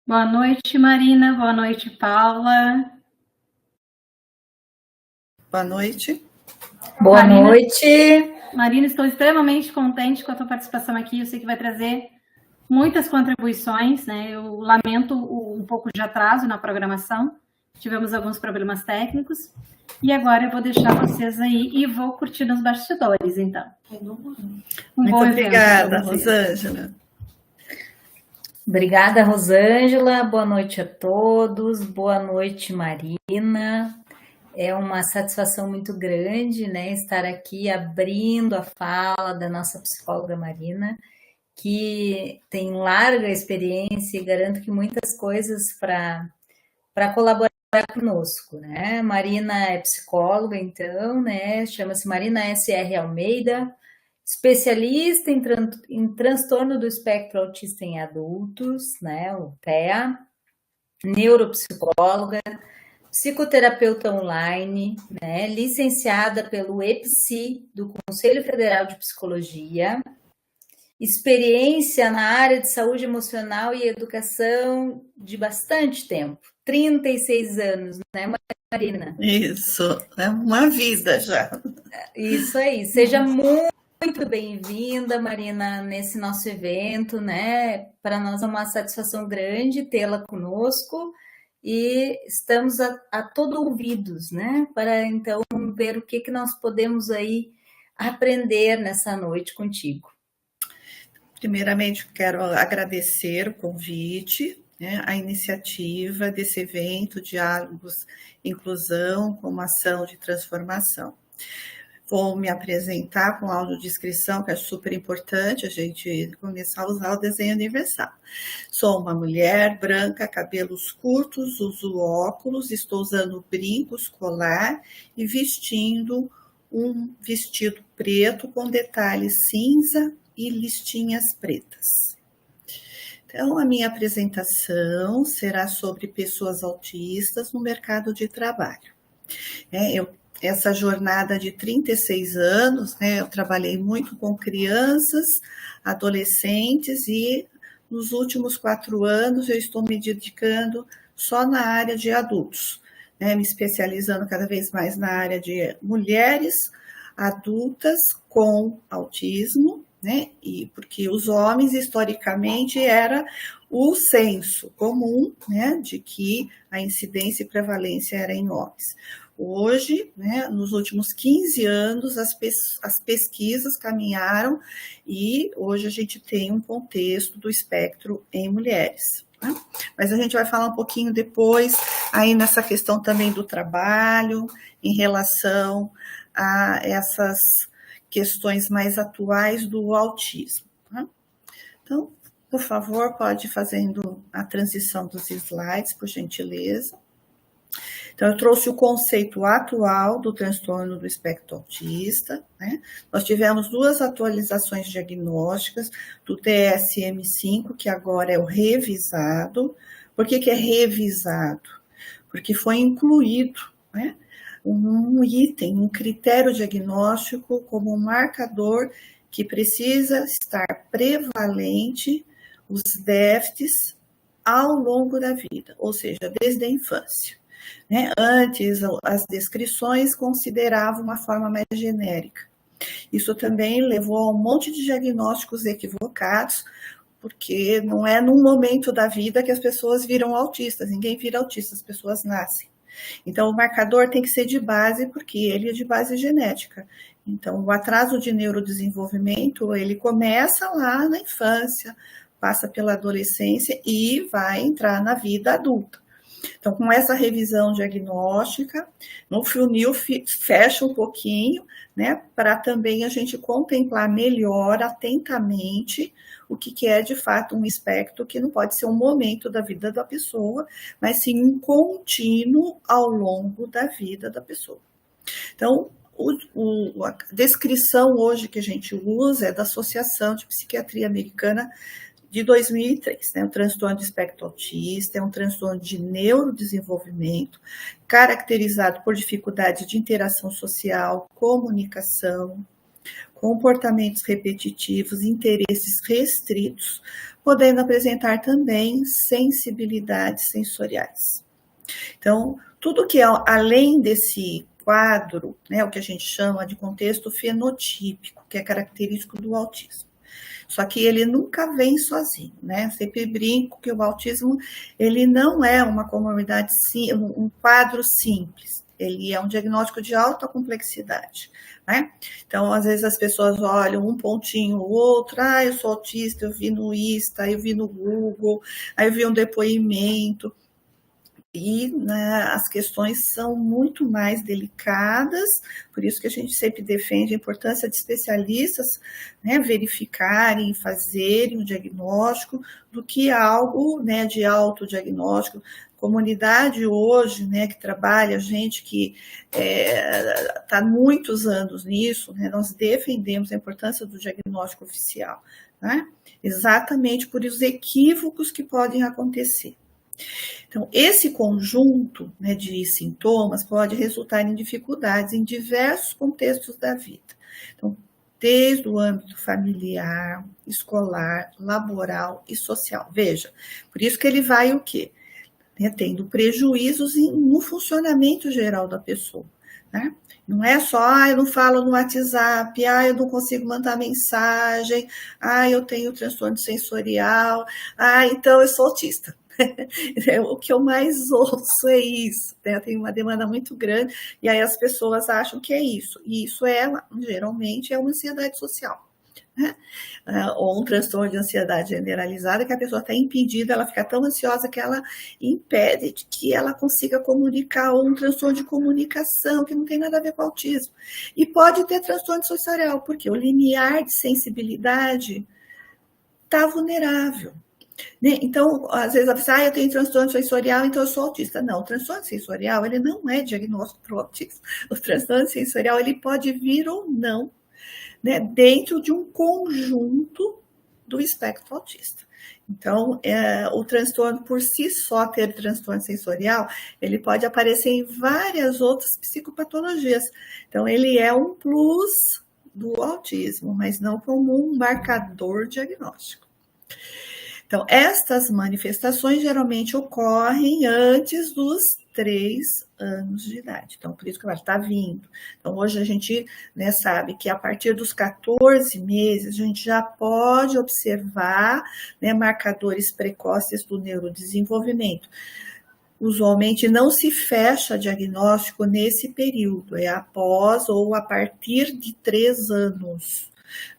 Boa noite, Marina. Boa noite, Paula. Boa noite. Boa noite. Marina, estou extremamente contente com a tua participação aqui. Eu sei que vai trazer muitas contribuições, né? Eu lamento um pouco de atraso na programação. Tivemos alguns problemas técnicos. E agora eu vou deixar vocês aí e vou curtir nos bastidores, então. Muito obrigada, Rosângela. Obrigada, Rosângela. Boa noite a todos. Boa noite, Marina. É uma satisfação muito grande, né, estar aqui abrindo a fala da nossa psicóloga Marina, que tem larga experiência e garanto que muitas coisas para colaborar conosco, né? Marina é psicóloga, então, né? Chama-se Marina S.R. Almeida, especialista em transtorno do espectro autista em adultos, né? O TEA, neuropsicóloga, psicoterapeuta online, né? Licenciada pelo EPSI, do Conselho Federal de Psicologia, experiência na área de saúde emocional e educação de bastante tempo, 36 anos, né, Marina? Isso, é uma vida já. Isso aí, seja muito bem-vinda, Marina, nesse nosso evento, né? Para nós é uma satisfação grande tê-la conosco e estamos a todo ouvidos, né? Para então ver o que nós podemos aí aprender nessa noite contigo. Primeiramente, quero agradecer o convite, né, a iniciativa desse evento, Diálogos Inclusão como ação de transformação. Vou me apresentar com audiodescrição, que é super importante a gente começar a usar o desenho universal. Sou uma mulher branca, cabelos curtos, uso óculos, estou usando brinco escolar e vestindo um vestido preto com detalhes cinza e listinhas pretas. Então, a minha apresentação será sobre pessoas autistas no mercado de trabalho. Essa jornada de 36 anos, eu trabalhei muito com crianças, adolescentes e nos últimos 4 anos eu estou me dedicando só na área de adultos, me especializando cada vez mais na área de mulheres adultas com autismo, e porque os homens, historicamente, era o senso comum, de que a incidência e prevalência era em homens. Hoje, nos últimos 15 anos, as pesquisas caminharam e hoje a gente tem um contexto do espectro em mulheres. Mas a gente vai falar um pouquinho depois, aí nessa questão também do trabalho, em relação a essas questões mais atuais do autismo. Então, por favor, pode ir fazendo a transição dos slides, por gentileza. Então, eu trouxe o conceito atual do transtorno do espectro autista, Nós tivemos 2 atualizações diagnósticas do DSM-5, que agora é o revisado. Por que é revisado? Porque foi incluído, um item, um critério diagnóstico como um marcador que precisa estar prevalente os déficits ao longo da vida, ou seja, desde a infância. Antes, as descrições consideravam uma forma mais genérica. Isso também levou a um monte de diagnósticos equivocados, porque não é num momento da vida que as pessoas viram autistas, ninguém vira autista, as pessoas nascem. Então, o marcador tem que ser de base, porque ele é de base genética. Então, o atraso de neurodesenvolvimento, ele começa lá na infância, passa pela adolescência e vai entrar na vida adulta. Então, com essa revisão diagnóstica, no funil fecha um pouquinho, para também a gente contemplar melhor, atentamente, o que é de fato um espectro, que não pode ser um momento da vida da pessoa, mas sim um contínuo ao longo da vida da pessoa. Então, a descrição hoje que a gente usa é da Associação de Psiquiatria Americana de 2003, O transtorno de espectro autista é um transtorno de neurodesenvolvimento caracterizado por dificuldade de interação social, comunicação, comportamentos repetitivos, interesses restritos, podendo apresentar também sensibilidades sensoriais. Então, tudo que é além desse quadro, né, o que a gente chama de contexto fenotípico, que é característico do autismo. Só que ele nunca vem sozinho, né? Sempre brinco que o autismo, ele não é uma comorbidade, um quadro simples. Ele é um diagnóstico de alta complexidade, né? Então, às vezes as pessoas olham um pontinho, o outro, eu sou autista, eu vi no Insta, eu vi no Google, aí eu vi um depoimento. E, né, as questões são muito mais delicadas, por isso que a gente sempre defende a importância de especialistas, né, verificarem, fazerem o diagnóstico, do que algo, né, de autodiagnóstico. Comunidade hoje, né, que trabalha, gente que está há muitos anos nisso, né, nós defendemos a importância do diagnóstico oficial, né, exatamente por os equívocos que podem acontecer. Então, esse conjunto, né, de sintomas pode resultar em dificuldades em diversos contextos da vida. Então, desde o âmbito familiar, escolar, laboral e social. Veja, por isso que ele vai o quê? Tendo prejuízos no funcionamento geral da pessoa, né? Não é só, eu não falo no WhatsApp, eu não consigo mandar mensagem, eu tenho transtorno sensorial, então eu sou autista. O que eu mais ouço é isso, né? Tem uma demanda muito grande, e aí as pessoas acham que é isso, e isso geralmente é uma ansiedade social, né? Ou um transtorno de ansiedade generalizada, que a pessoa está impedida, ela fica tão ansiosa que ela impede que ela consiga comunicar, ou um transtorno de comunicação, que não tem nada a ver com autismo. E pode ter transtorno sensorial, porque o limiar de sensibilidade está vulnerável. Então, às vezes a pessoa, eu tenho transtorno sensorial, então eu sou autista. Não, o transtorno sensorial, ele não é diagnóstico para o autismo. O transtorno sensorial, ele pode vir ou não, né, dentro de um conjunto do espectro autista. Então, o transtorno por si só, ter transtorno sensorial, ele pode aparecer em várias outras psicopatologias. Então, ele é um plus do autismo, mas não como um marcador diagnóstico. Então, estas manifestações geralmente ocorrem antes dos 3 anos de idade. Então, por isso que ela está vindo. Então, hoje a gente, né, sabe que a partir dos 14 meses, a gente já pode observar, né, marcadores precoces do neurodesenvolvimento. Usualmente não se fecha diagnóstico nesse período, é após ou a partir de 3 anos.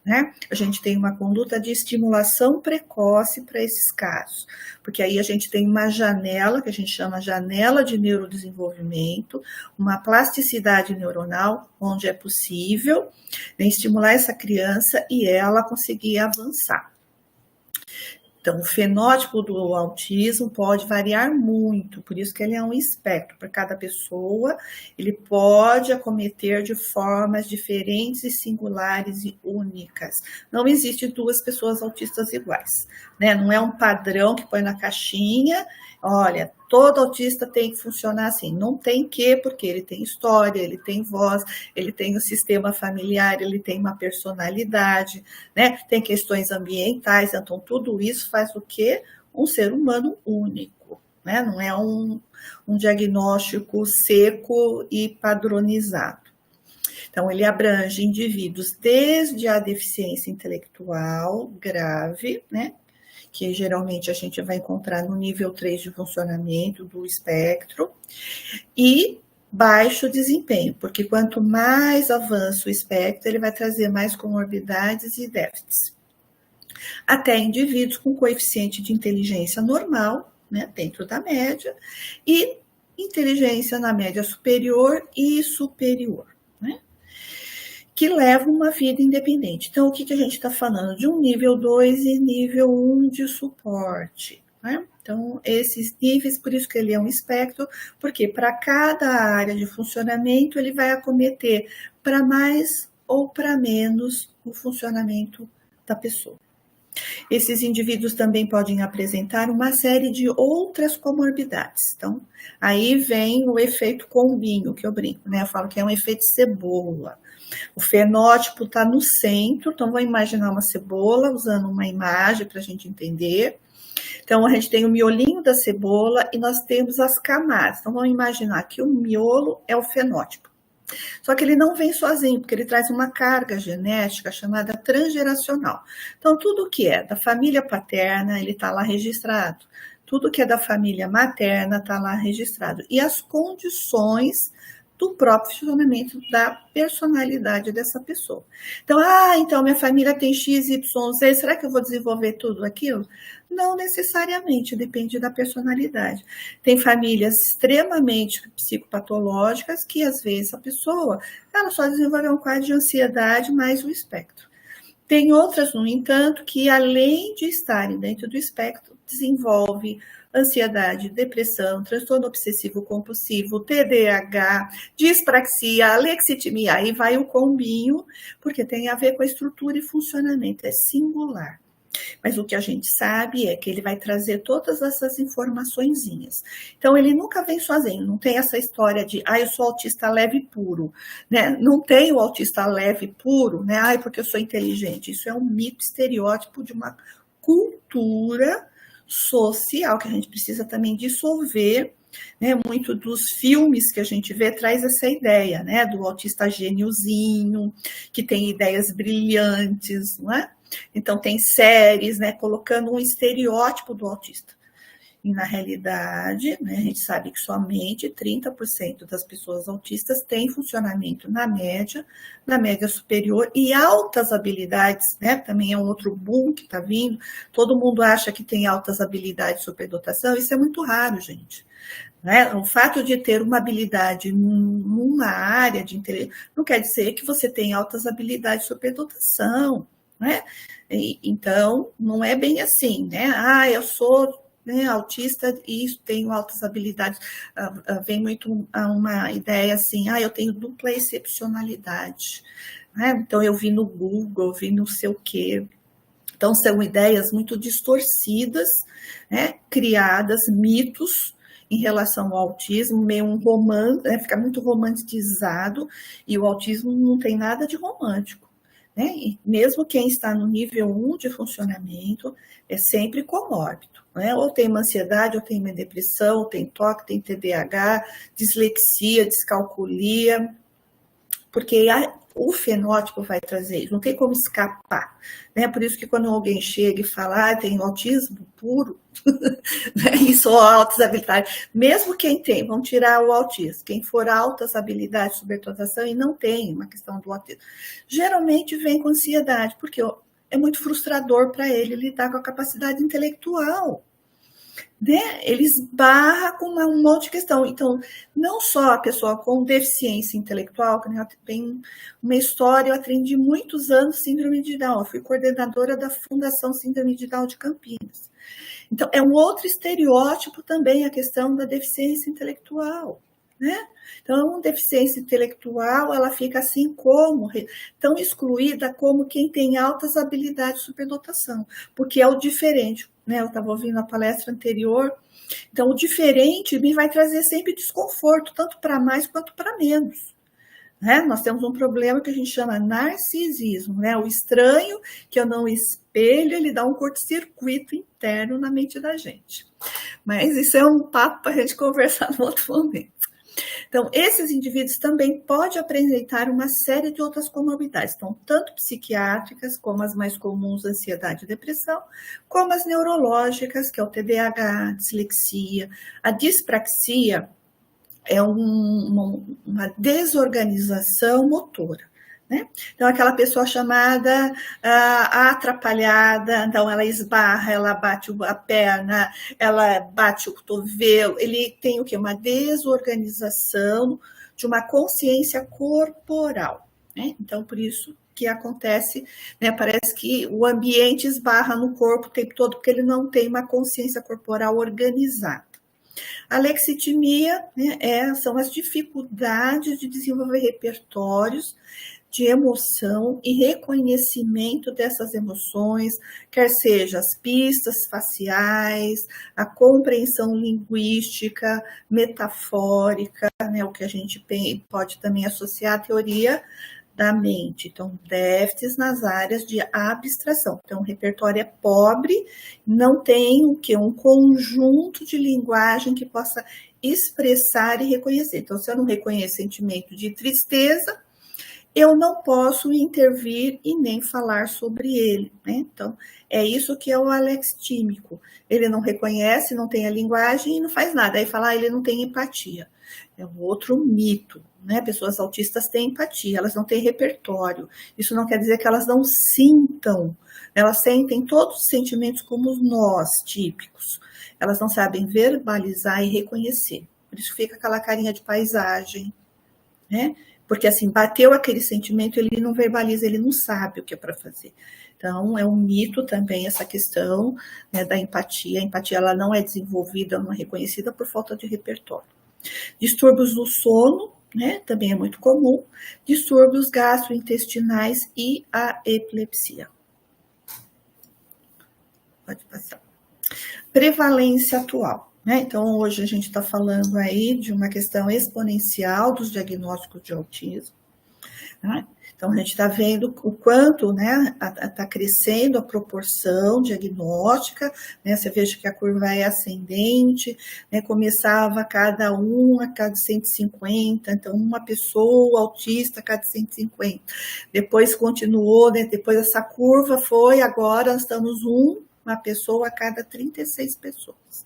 Né? A gente tem uma conduta de estimulação precoce para esses casos, porque aí a gente tem uma janela, que a gente chama janela de neurodesenvolvimento, uma plasticidade neuronal, onde é possível, né, estimular essa criança e ela conseguir avançar. Então, o fenótipo do autismo pode variar muito, por isso que ele é um espectro. Para cada pessoa, ele pode acometer de formas diferentes e singulares e únicas. Não existe 2 pessoas autistas iguais, né? Não é um padrão que põe na caixinha, olha, todo autista tem que funcionar assim. Não tem que, porque ele tem história, ele tem voz, ele tem um sistema familiar, ele tem uma personalidade, né? Tem questões ambientais, então tudo isso faz o quê? Um ser humano único, né? Não é um diagnóstico seco e padronizado. Então, ele abrange indivíduos desde a deficiência intelectual grave, né? Que geralmente a gente vai encontrar no nível 3 de funcionamento do espectro, e baixo desempenho, porque quanto mais avança o espectro, ele vai trazer mais comorbidades e déficits. Até indivíduos com coeficiente de inteligência normal, né, dentro da média, e inteligência na média superior e superior, né, que levam uma vida independente. Então, o que a gente está falando? De um nível 2 e nível 1 de suporte, né? Então, esses níveis, por isso que ele é um espectro, porque para cada área de funcionamento, ele vai acometer para mais ou para menos o funcionamento da pessoa. Esses indivíduos também podem apresentar uma série de outras comorbidades. Então, aí vem o efeito combinho, que eu brinco, né? Eu falo que é um efeito cebola. O fenótipo está no centro, então vou imaginar uma cebola, usando uma imagem para a gente entender. Então, a gente tem o miolinho da cebola e nós temos as camadas. Então, vamos imaginar que o miolo é o fenótipo. Só que ele não vem sozinho, porque ele traz uma carga genética chamada transgeracional. Então, tudo que é da família paterna, ele está lá registrado. Tudo que é da família materna está lá registrado. E as condições do próprio funcionamento da personalidade dessa pessoa. Então, então minha família tem X, Y, Z, será que eu vou desenvolver tudo aquilo? Não necessariamente, depende da personalidade. Tem famílias extremamente psicopatológicas que, às vezes, a pessoa ela só desenvolve um quadro de ansiedade mais o espectro. Tem outras, no entanto, que, além de estarem dentro do espectro, desenvolve ansiedade, depressão, transtorno obsessivo-compulsivo, TDAH, dispraxia, alexitimia, aí vai o combinho, porque tem a ver com a estrutura e funcionamento, é singular. Mas o que a gente sabe é que ele vai trazer todas essas informaçõezinhas. Então, ele nunca vem sozinho, não tem essa história de, eu sou autista leve puro, né? Não tem o autista leve puro, né? Porque eu sou inteligente. Isso é um mito, estereótipo de uma cultura social que a gente precisa também dissolver, né? Muito dos filmes que a gente vê traz essa ideia, né? Do autista gêniozinho, que tem ideias brilhantes, não é? Então, tem séries, né, colocando um estereótipo do autista. E, na realidade, né, a gente sabe que somente 30% das pessoas autistas têm funcionamento na média superior e altas habilidades, né? Também é um outro boom que está vindo. Todo mundo acha que tem altas habilidades de superdotação. Isso é muito raro, gente. Né? O fato de ter uma habilidade numa área de inteligência não quer dizer que você tem altas habilidades de superdotação. Né? Então, não é bem assim, né? Eu sou, né, autista e tenho altas habilidades. Vem muito uma ideia assim, eu tenho dupla excepcionalidade. Né? Então, eu vi no Google, vi não sei o quê. Então, são ideias muito distorcidas, né? Criadas, mitos em relação ao autismo, meio um romance, né? Fica muito romantizado, e o autismo não tem nada de romântico. Né? E mesmo quem está no nível 1 de funcionamento é sempre comórbido, né? Ou tem uma ansiedade, ou tem uma depressão, ou tem TOC, tem TDAH, dislexia, descalculia, porque o fenótipo vai trazer isso, não tem como escapar, né? Por isso que quando alguém chega e fala, tem autismo puro, né? E só altas habilidades, mesmo quem tem, vamos tirar o autismo, quem for altas habilidades de superdotação e não tem uma questão do autismo, geralmente vem com ansiedade, porque é muito frustrador para ele lidar com a capacidade intelectual. Né? Ele esbarra com um monte de questão. Então, não só a pessoa com deficiência intelectual, que tem uma história, eu atendi muitos anos síndrome de Down, eu fui coordenadora da Fundação Síndrome de Down de Campinas. Então, é um outro estereótipo também a questão da deficiência intelectual, né? Então, a deficiência intelectual, ela fica assim como, tão excluída como quem tem altas habilidades de superdotação, porque é o diferente, né? Eu estava ouvindo a palestra anterior, então o diferente me vai trazer sempre desconforto, tanto para mais quanto para menos. Né? Nós temos um problema que a gente chama narcisismo, né? O estranho que eu não espelho, ele dá um curto-circuito interno na mente da gente. Mas isso é um papo para a gente conversar no outro momento. Então, esses indivíduos também podem apresentar uma série de outras comorbidades, então, tanto psiquiátricas, como as mais comuns, ansiedade e depressão, como as neurológicas, que é o TDAH, a dislexia, a dispraxia, é uma desorganização motora. Né? Então, aquela pessoa chamada atrapalhada, então ela esbarra, ela bate a perna, ela bate o cotovelo, ele tem o quê? Uma desorganização de uma consciência corporal. Né? Então, por isso que acontece, né? Parece que o ambiente esbarra no corpo o tempo todo, porque ele não tem uma consciência corporal organizada. A lexitimia, né, são as dificuldades de desenvolver repertórios de emoção e reconhecimento dessas emoções, quer seja as pistas faciais, a compreensão linguística, metafórica, né, o que a gente pode também associar à teoria da mente. Então, déficits nas áreas de abstração. Então, o repertório é pobre, não tem o quê? Um conjunto de linguagem que possa expressar e reconhecer. Então, se eu não reconheço sentimento de tristeza, eu não posso intervir e nem falar sobre ele, né? Então, é isso que é o alexítico. Ele não reconhece, não tem a linguagem e não faz nada. Aí fala, ele não tem empatia. É um outro mito, né? Pessoas autistas têm empatia, elas não têm repertório. Isso não quer dizer que elas não sintam. Elas sentem todos os sentimentos como nós, típicos. Elas não sabem verbalizar e reconhecer. Por isso fica aquela carinha de paisagem, né? Porque assim, bateu aquele sentimento, ele não verbaliza, ele não sabe o que é para fazer. Então, é um mito também essa questão, né, da empatia. A empatia ela não é desenvolvida, não é reconhecida por falta de repertório. Distúrbios do sono, né, também é muito comum. Distúrbios gastrointestinais e a epilepsia. Pode passar. Prevalência atual. Então, hoje a gente está falando aí de uma questão exponencial dos diagnósticos de autismo. Né? Então, a gente está vendo o quanto, né, está crescendo a proporção diagnóstica, né? Você veja que a curva é ascendente, né? Começava a cada 150, então uma pessoa autista a cada 150. Depois continuou, né? Depois essa curva foi, agora nós estamos uma pessoa a cada 36 pessoas.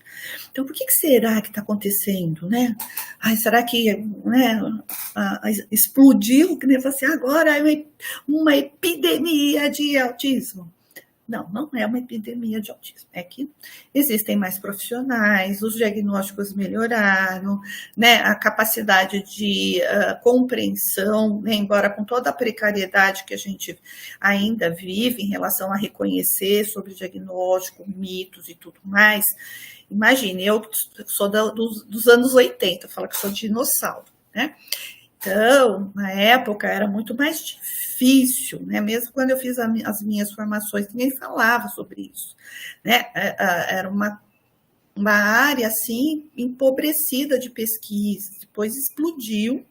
Então, por que será que está acontecendo, né? Ai, será que, né, explodiu, que nem assim, agora é uma epidemia de autismo? Não, não é uma epidemia de autismo. É que existem mais profissionais, os diagnósticos melhoraram, né, a capacidade de compreensão, né, embora com toda a precariedade que a gente ainda vive em relação a reconhecer sobre o diagnóstico, mitos e tudo mais. Imagine, eu sou dos anos 80, eu falo que sou dinossauro, né? Então, na época, era muito mais difícil, né? Mesmo quando eu fiz as minhas formações, ninguém falava sobre isso, né? Era uma área, assim, empobrecida de pesquisa, depois explodiu,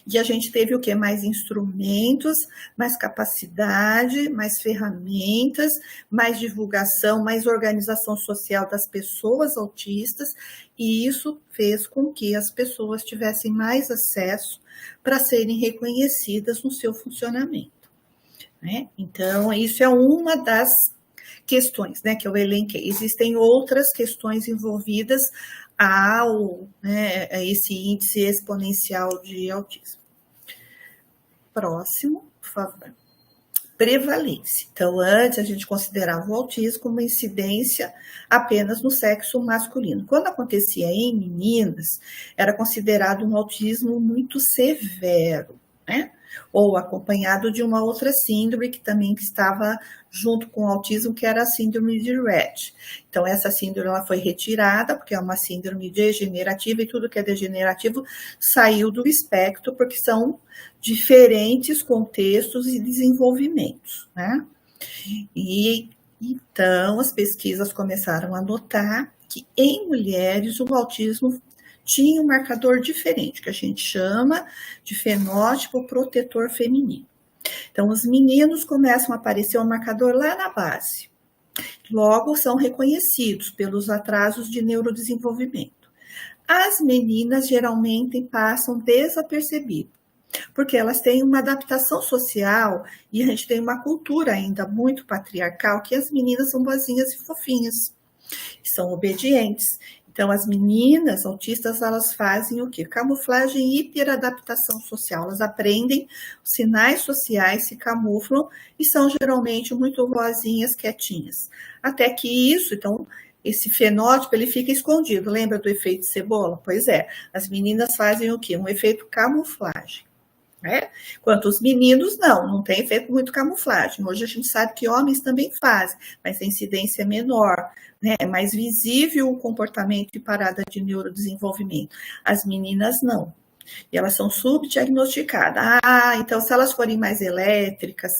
e a gente teve o quê? Mais instrumentos, mais capacidade, mais ferramentas, mais divulgação, mais organização social das pessoas autistas, e isso fez com que as pessoas tivessem mais acesso para serem reconhecidas no seu funcionamento, né? Então, isso é uma das questões, né, que eu elenquei. Existem outras questões envolvidas a esse índice exponencial de autismo. Próximo, por favor. Prevalência. Então, antes a gente considerava o autismo como incidência apenas no sexo masculino. Quando acontecia em meninas, era considerado um autismo muito severo, né? Ou acompanhado de uma outra síndrome que também estava junto com o autismo, que era a síndrome de Rett. Então, essa síndrome ela foi retirada, porque é uma síndrome degenerativa, e tudo que é degenerativo saiu do espectro, porque são diferentes contextos e desenvolvimentos, né? E então, as pesquisas começaram a notar que em mulheres o autismo tinha um marcador diferente, que a gente chama de fenótipo protetor feminino. Então, os meninos começam a aparecer um marcador lá na base. Logo, são reconhecidos pelos atrasos de neurodesenvolvimento. As meninas geralmente passam desapercebido, porque elas têm uma adaptação social e a gente tem uma cultura ainda muito patriarcal, que as meninas são boazinhas e fofinhas, são obedientes. Então, as meninas autistas, elas fazem o quê? Camuflagem e hiperadaptação social. Elas aprendem os sinais sociais, se camuflam e são geralmente muito boazinhas, quietinhas. Até que isso, então, esse fenótipo, ele fica escondido. Lembra do efeito cebola? Pois é, as meninas fazem o quê? Um efeito camuflagem. Né? Quanto os meninos, não tem efeito muito camuflagem. Hoje a gente sabe que homens também fazem, mas a incidência é menor, né? É mais visível o comportamento e parada de neurodesenvolvimento. As meninas não. E elas são subdiagnosticadas. Então se elas forem mais elétricas,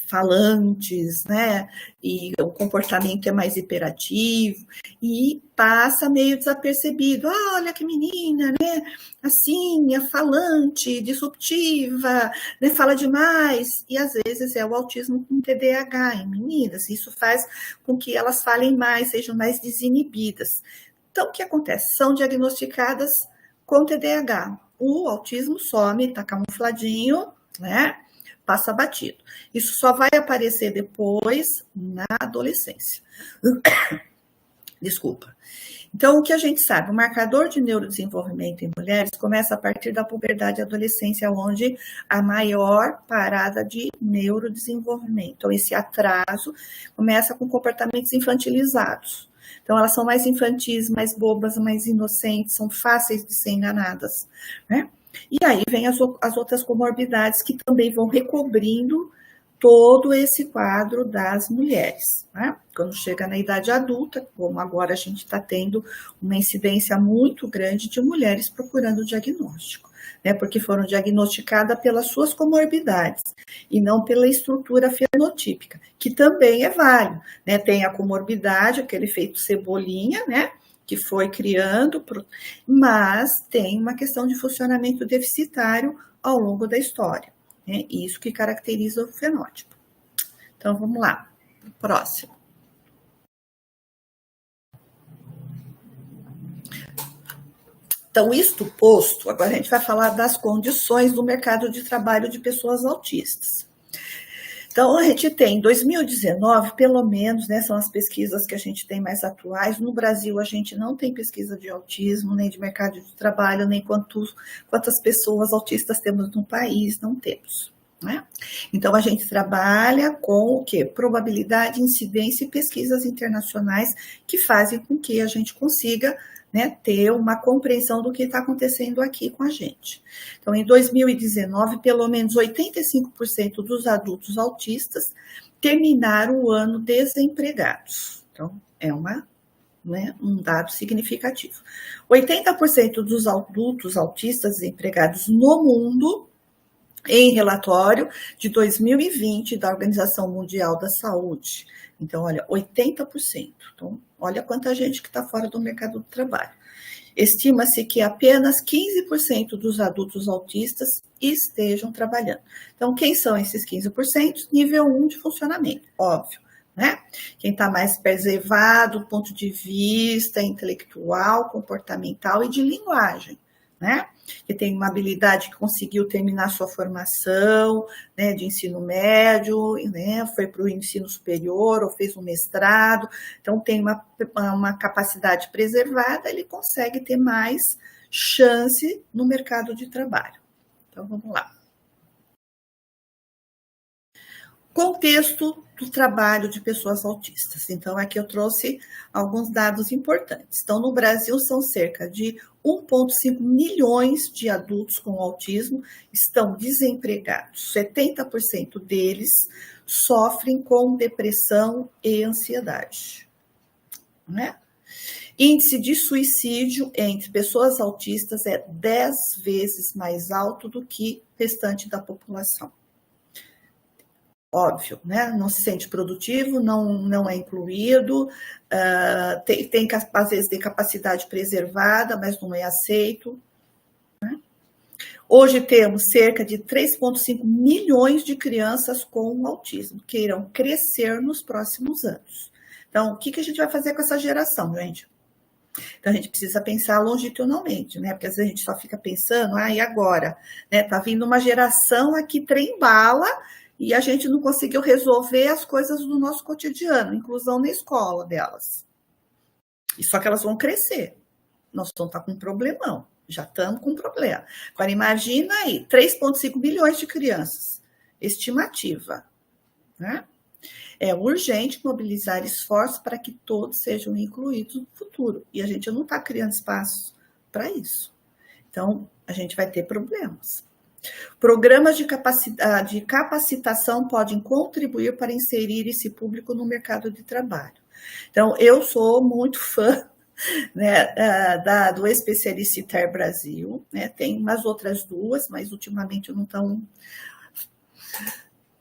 falantes, né? E o comportamento é mais hiperativo e passa meio desapercebido. Olha que menina, né? Assim, é falante, disruptiva, né? Fala demais. E às vezes é o autismo com TDAH em meninas. Isso faz com que elas falem mais, sejam mais desinibidas. Então, o que acontece? São diagnosticadas com TDAH. O autismo some, está camufladinho, né? Passa batido. Isso só vai aparecer depois na adolescência. Desculpa. Então, o que a gente sabe? O marcador de neurodesenvolvimento em mulheres começa a partir da puberdade e adolescência, onde a maior parada de neurodesenvolvimento. Então, esse atraso começa com comportamentos infantilizados. Então, elas são mais infantis, mais bobas, mais inocentes, são fáceis de ser enganadas, né? E aí vem as outras comorbidades que também vão recobrindo todo esse quadro das mulheres, né? Quando chega na idade adulta, como agora a gente está tendo uma incidência muito grande de mulheres procurando diagnóstico, né? Porque foram diagnosticadas pelas suas comorbidades e não pela estrutura fenotípica, que também é válido, né? Tem a comorbidade, aquele efeito cebolinha, né? Que foi criando, mas tem uma questão de funcionamento deficitário ao longo da história, né? Isso que caracteriza o fenótipo. Então, vamos lá, próximo. Então, isto posto, agora a gente vai falar das condições do mercado de trabalho de pessoas autistas. Então, a gente tem, em 2019, pelo menos, né, são as pesquisas que a gente tem mais atuais. No Brasil, a gente não tem pesquisa de autismo, nem de mercado de trabalho, nem quantas pessoas autistas temos no país, não temos, né? Então, a gente trabalha com o quê? Probabilidade, incidência e pesquisas internacionais que fazem com que a gente consiga, né, ter uma compreensão do que está acontecendo aqui com a gente. Então, em 2019, pelo menos 85% dos adultos autistas terminaram o ano desempregados. Então, é um dado significativo. 80% dos adultos autistas desempregados no mundo, em relatório de 2020 da Organização Mundial da Saúde. Então, olha, 80%. Então, olha quanta gente que está fora do mercado do trabalho. Estima-se que apenas 15% dos adultos autistas estejam trabalhando. Então, quem são esses 15%? Nível 1 de funcionamento, óbvio, né? Quem está mais preservado do ponto de vista intelectual, comportamental e de linguagem, né? Que tem uma habilidade que conseguiu terminar sua formação, né, de ensino médio, né, foi para o ensino superior ou fez um mestrado, então tem uma capacidade preservada, ele consegue ter mais chance no mercado de trabalho. Então, vamos lá. Contexto do trabalho de pessoas autistas. Então, aqui eu trouxe alguns dados importantes. Então, no Brasil, são cerca de 1,5 milhões de adultos com autismo estão desempregados. 70% deles sofrem com depressão e ansiedade, né? Índice de suicídio entre pessoas autistas é 10 vezes mais alto do que o restante da população. Óbvio, né? Não se sente produtivo, não é incluído, às vezes tem capacidade preservada, mas não é aceito, né? Hoje temos cerca de 3,5 milhões de crianças com autismo que irão crescer nos próximos anos. Então, o que a gente vai fazer com essa geração, gente? Então, a gente precisa pensar longitudinalmente, né? Porque às vezes a gente só fica pensando, e agora? Né? Tá vindo uma geração aqui trem-bala, e a gente não conseguiu resolver as coisas do nosso cotidiano, inclusão na escola delas. E só que elas vão crescer. Nós vamos estar com um problemão. Já estamos com um problema. Agora, imagina aí, 3,5 milhões de crianças. Estimativa, né? É urgente mobilizar esforços para que todos sejam incluídos no futuro. E a gente não está criando espaço para isso. Então, a gente vai ter problemas. Programas de capacitação podem contribuir para inserir esse público no mercado de trabalho. Então, eu sou muito fã né, do Especialicitar Brasil, né, tem umas outras duas, mas ultimamente não estão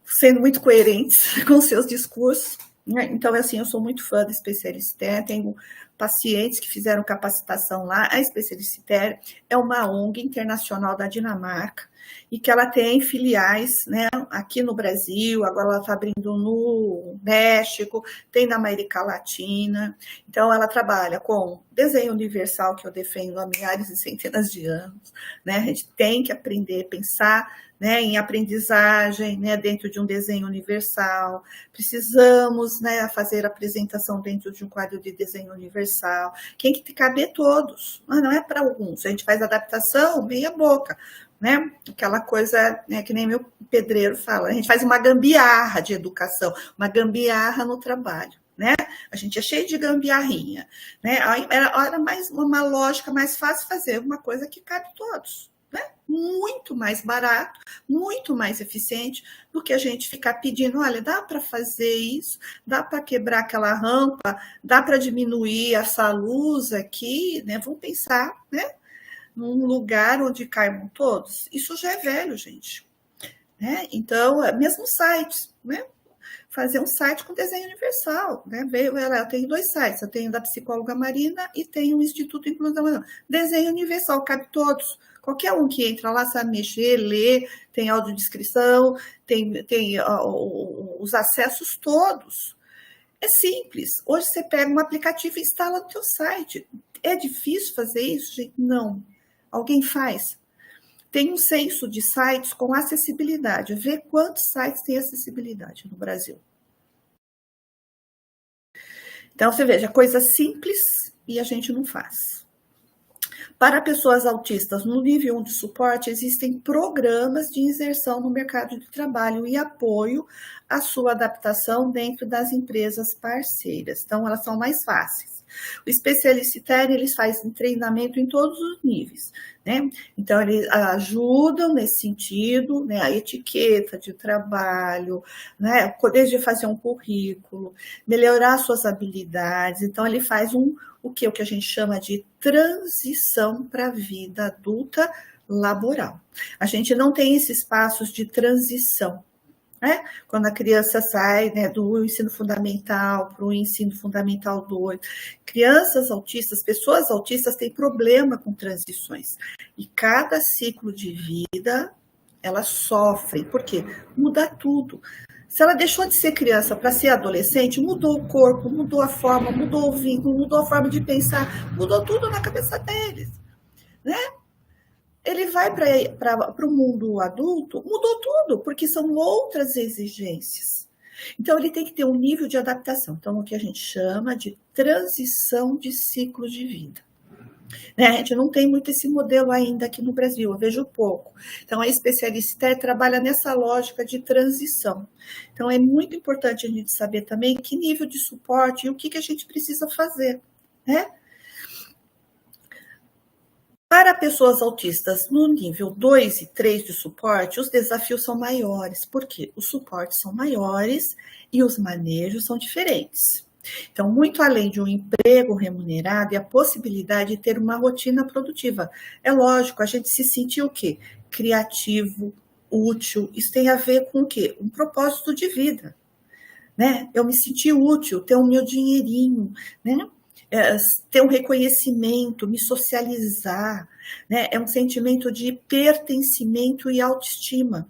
sendo muito coerentes com seus discursos, né? Então, assim, eu sou muito fã do Especialicitar, tenho pacientes que fizeram capacitação lá. A Especialicitar é uma ONG internacional da Dinamarca, e que ela tem filiais, né, aqui no Brasil, agora ela está abrindo no México, tem na América Latina. Então, ela trabalha com desenho universal, que eu defendo há milhares e centenas de anos, né? A gente tem que aprender a pensar, né, em aprendizagem, né, dentro de um desenho universal. Precisamos, né, fazer apresentação dentro de um quadro de desenho universal. Tem que caber todos, mas não é para alguns. A gente faz adaptação meia boca, né? Aquela coisa, né, que nem meu pedreiro fala, a gente faz uma gambiarra de educação, uma gambiarra no trabalho, né? A gente é cheio de gambiarrinha, né? Era mais uma lógica mais fácil fazer uma coisa que cabe todos, né? Muito mais barato, muito mais eficiente do que a gente ficar pedindo, olha, dá para fazer isso, dá para quebrar aquela rampa, dá para diminuir essa luz aqui, né? Vamos pensar, né, num lugar onde caibam todos. Isso já é velho, gente, né? Então, mesmo sites, né? Fazer um site com desenho universal, né? Eu tenho 2 sites, eu tenho da psicóloga Marina e tenho o Instituto Inclusão. Desenho universal, cabe todos. Qualquer um que entra lá sabe mexer, ler, tem audiodescrição, tem os acessos todos. É simples. Hoje você pega um aplicativo e instala no teu site. É difícil fazer isso, gente? Não. Alguém faz. Tem um censo de sites com acessibilidade. Vê quantos sites têm acessibilidade no Brasil. Então, você veja, coisa simples e a gente não faz. Para pessoas autistas no nível 1 de suporte, existem programas de inserção no mercado de trabalho e apoio à sua adaptação dentro das empresas parceiras. Então, elas são mais fáceis. O Especialicitar, eles fazem treinamento em todos os níveis, né? Então, eles ajudam nesse sentido, né? A etiqueta de trabalho, né? Desde fazer um currículo, melhorar suas habilidades. Então, ele faz o que a gente chama de transição para a vida adulta laboral. A gente não tem esses passos de transição, né? Quando a criança sai, né, do ensino fundamental para o ensino fundamental 2. Crianças autistas, pessoas autistas têm problema com transições. E cada ciclo de vida, elas sofrem. Por quê? Muda tudo. Se ela deixou de ser criança para ser adolescente, mudou o corpo, mudou a forma, mudou o vínculo, mudou a forma de pensar, mudou tudo na cabeça deles, né? Ele vai para o mundo adulto, mudou tudo, porque são outras exigências. Então, ele tem que ter um nível de adaptação. Então, o que a gente chama de transição de ciclo de vida. Né? A gente não tem muito esse modelo ainda aqui no Brasil, eu vejo pouco. Então, a Especialicitar trabalha nessa lógica de transição. Então, é muito importante a gente saber também que nível de suporte e o que a gente precisa fazer, né? Para pessoas autistas no nível 2 e 3 de suporte, os desafios são maiores. Por quê? Os suportes são maiores e os manejos são diferentes. Então, muito além de um emprego remunerado e a possibilidade de ter uma rotina produtiva. É lógico, a gente se sentir o quê? Criativo, útil. Isso tem a ver com o quê? Um propósito de vida, né? Eu me sentir útil, ter o meu dinheirinho, né? Ter um reconhecimento, me socializar, né? É um sentimento de pertencimento e autoestima.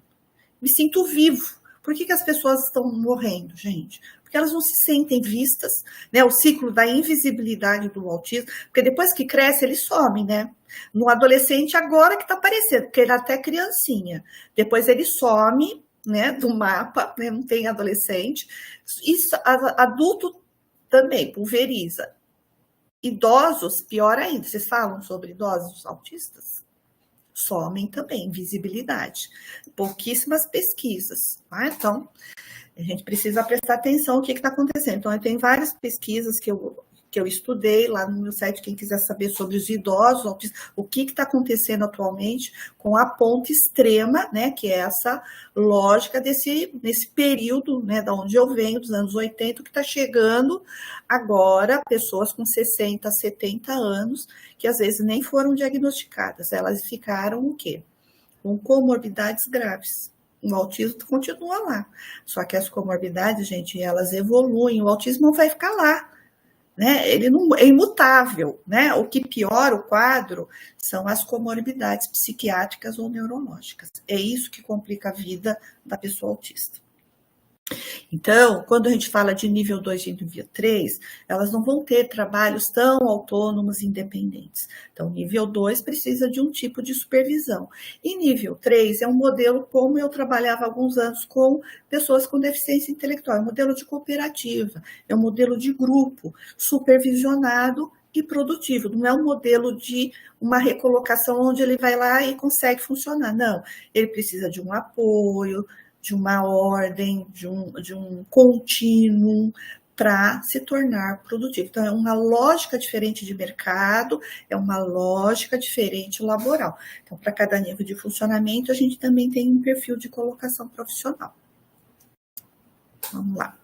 Me sinto vivo. Por que as pessoas estão morrendo, gente? Porque elas não se sentem vistas, né? O ciclo da invisibilidade do autismo, porque depois que cresce, ele some, né? No adolescente, agora que está aparecendo, porque ele é até criancinha. Depois ele some, né, do mapa, né? Não tem adolescente. Isso, adulto também pulveriza. Idosos, pior ainda. Vocês falam sobre idosos autistas? Somem também, visibilidade. Pouquíssimas pesquisas. Tá? Então, a gente precisa prestar atenção no que está acontecendo. Então, tem várias pesquisas que eu que eu estudei lá no meu site, quem quiser saber sobre os idosos autistas, o que está acontecendo atualmente com a ponta extrema, né, que é essa lógica nesse período, né, da onde eu venho, dos anos 80, que está chegando agora pessoas com 60, 70 anos, que às vezes nem foram diagnosticadas, elas ficaram o quê? Com comorbidades graves. O autismo continua lá, só que as comorbidades, gente, elas evoluem, o autismo não vai ficar lá, né? Ele não é imutável, né? O que piora o quadro são as comorbidades psiquiátricas ou neurológicas. É isso que complica a vida da pessoa autista. Então, quando a gente fala de nível 2 e nível 3, elas não vão ter trabalhos tão autônomos e independentes. Então, nível 2 precisa de um tipo de supervisão. E nível 3 é um modelo como eu trabalhava há alguns anos com pessoas com deficiência intelectual, é um modelo de cooperativa, é um modelo de grupo, supervisionado e produtivo. Não é um modelo de uma recolocação onde ele vai lá e consegue funcionar. Não, ele precisa de um apoio, de uma ordem, de um contínuo para se tornar produtivo. Então, é uma lógica diferente de mercado, é uma lógica diferente laboral. Então, para cada nível de funcionamento, a gente também tem um perfil de colocação profissional. Vamos lá.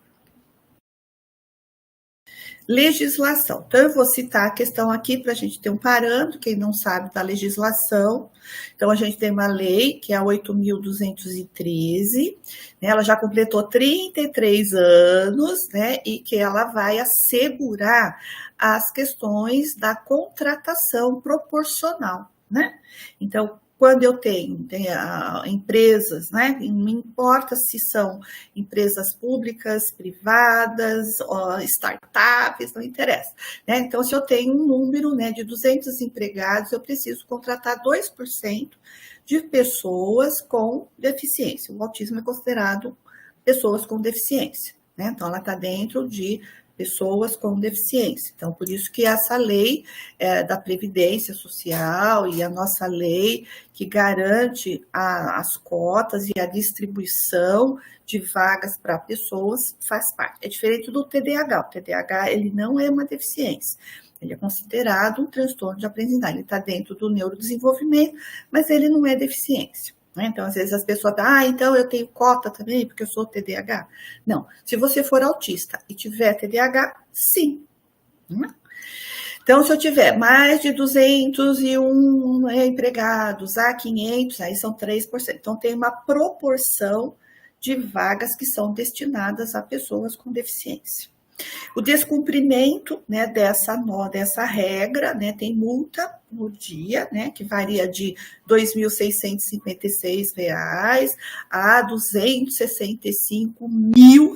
Legislação. Então, eu vou citar a questão aqui para a gente ter um parâmetro, quem não sabe da legislação. Então, a gente tem uma lei, que é a 8.213, né? Ela já completou 33 anos, né? E que ela vai assegurar as questões da contratação proporcional, né? Então, quando eu tenho empresas, né? Não importa se são empresas públicas, privadas, startups, não interessa, né? Então, se eu tenho um número, né, de 200 empregados, eu preciso contratar 2% de pessoas com deficiência. O autismo é considerado pessoas com deficiência, né? Então, ela está dentro de pessoas com deficiência. Então, por isso que essa lei da Previdência Social e a nossa lei que garante as cotas e a distribuição de vagas para pessoas faz parte. É diferente do TDAH. O TDAH, ele não é uma deficiência. Ele é considerado um transtorno de aprendizagem. Ele está dentro do neurodesenvolvimento, mas ele não é deficiência. Então, às vezes as pessoas falam, então eu tenho cota também, porque eu sou TDAH. Não, se você for autista e tiver TDAH, sim. Então, se eu tiver mais de 201 empregados a 500, aí são 3%. Então, tem uma proporção de vagas que são destinadas a pessoas com deficiência. O descumprimento, né, dessa regra, né, tem multa no dia, né, que varia de R$ 2.656 a R$ 265 mil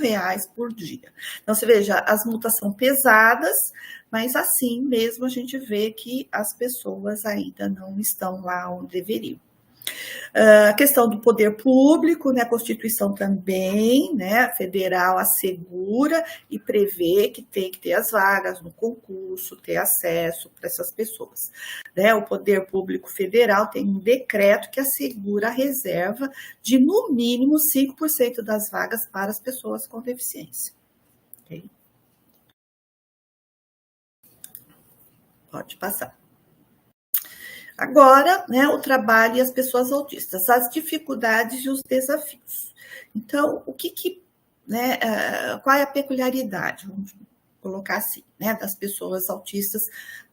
por dia. Então, você veja, as multas são pesadas, mas assim mesmo a gente vê que as pessoas ainda não estão lá onde deveriam. A questão do poder público, né, a Constituição também, né, federal assegura e prevê que tem que ter as vagas no concurso, ter acesso para essas pessoas. Né? O poder público federal tem um decreto que assegura a reserva de, no mínimo, 5% das vagas para as pessoas com deficiência. Okay? Pode passar. Agora, né, o trabalho e as pessoas autistas, as dificuldades e os desafios. Então, né, qual é a peculiaridade, vamos colocar assim, né, das pessoas autistas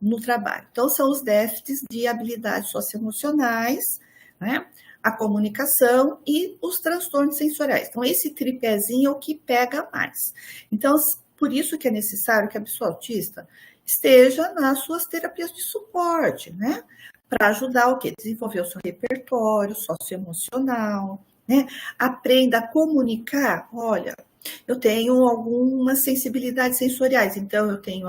no trabalho? Então, são os déficits de habilidades socioemocionais, né, a comunicação e os transtornos sensoriais. Então, esse tripézinho é o que pega mais. Então, por isso que é necessário que a pessoa autista esteja nas suas terapias de suporte, né? Para ajudar o quê? Desenvolver o seu repertório socioemocional, né? Aprenda a comunicar. Olha, eu tenho algumas sensibilidades sensoriais, então eu tenho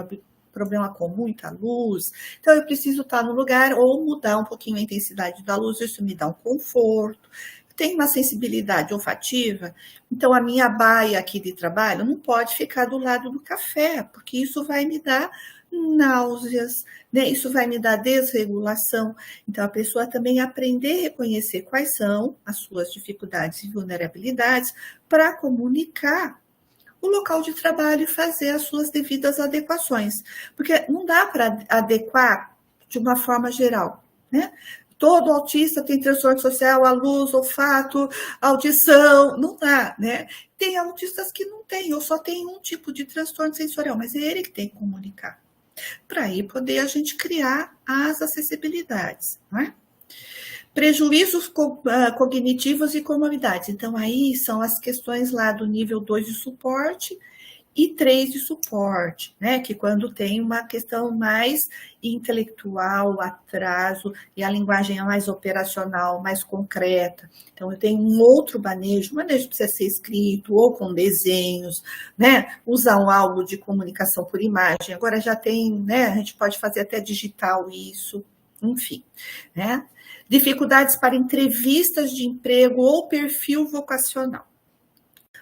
problema com muita luz, então eu preciso estar no lugar ou mudar um pouquinho a intensidade da luz, isso me dá um conforto. Tem uma sensibilidade olfativa, então a minha baia aqui de trabalho não pode ficar do lado do café, porque isso vai me dar náuseas, né? Isso vai me dar desregulação. Então, a pessoa também aprender a reconhecer quais são as suas dificuldades e vulnerabilidades para comunicar o local de trabalho e fazer as suas devidas adequações. Porque não dá para adequar de uma forma geral, né? Todo autista tem transtorno social, a luz, olfato, audição, não dá, né? Tem autistas que não têm, ou só tem um tipo de transtorno sensorial, mas é ele que tem que comunicar. Para aí poder a gente criar as acessibilidades, né? Prejuízos cognitivos e comorbidades. Então, aí são as questões lá do nível 2 de suporte e 3 de suporte, né? Que quando tem uma questão mais intelectual, atraso, e a linguagem é mais operacional, mais concreta. Então, eu tenho um outro manejo, o manejo precisa ser escrito, ou com desenhos, né? Usar algo de comunicação por imagem. Agora já tem, né? A gente pode fazer até digital isso, enfim, né? Dificuldades para entrevistas de emprego ou perfil vocacional.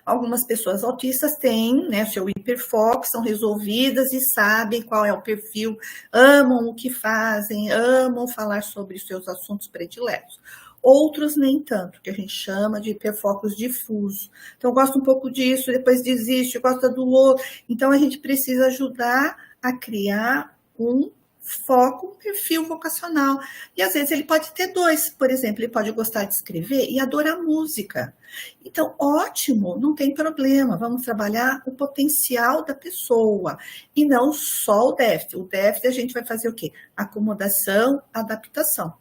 Algumas pessoas autistas têm, né, seu hiperfoco, são resolvidas e sabem qual é o perfil, amam o que fazem, amam falar sobre os seus assuntos prediletos. Outros nem tanto, que a gente chama de hiperfocos difuso. Então, gosta um pouco disso, depois desiste, gosta do outro. Então, a gente precisa ajudar a criar um foco, um perfil vocacional. E às vezes ele pode ter dois, por exemplo, ele pode gostar de escrever e adorar música. Então, ótimo, não tem problema, vamos trabalhar o potencial da pessoa e não só o déficit. O déficit a gente vai fazer o quê? Acomodação, adaptação.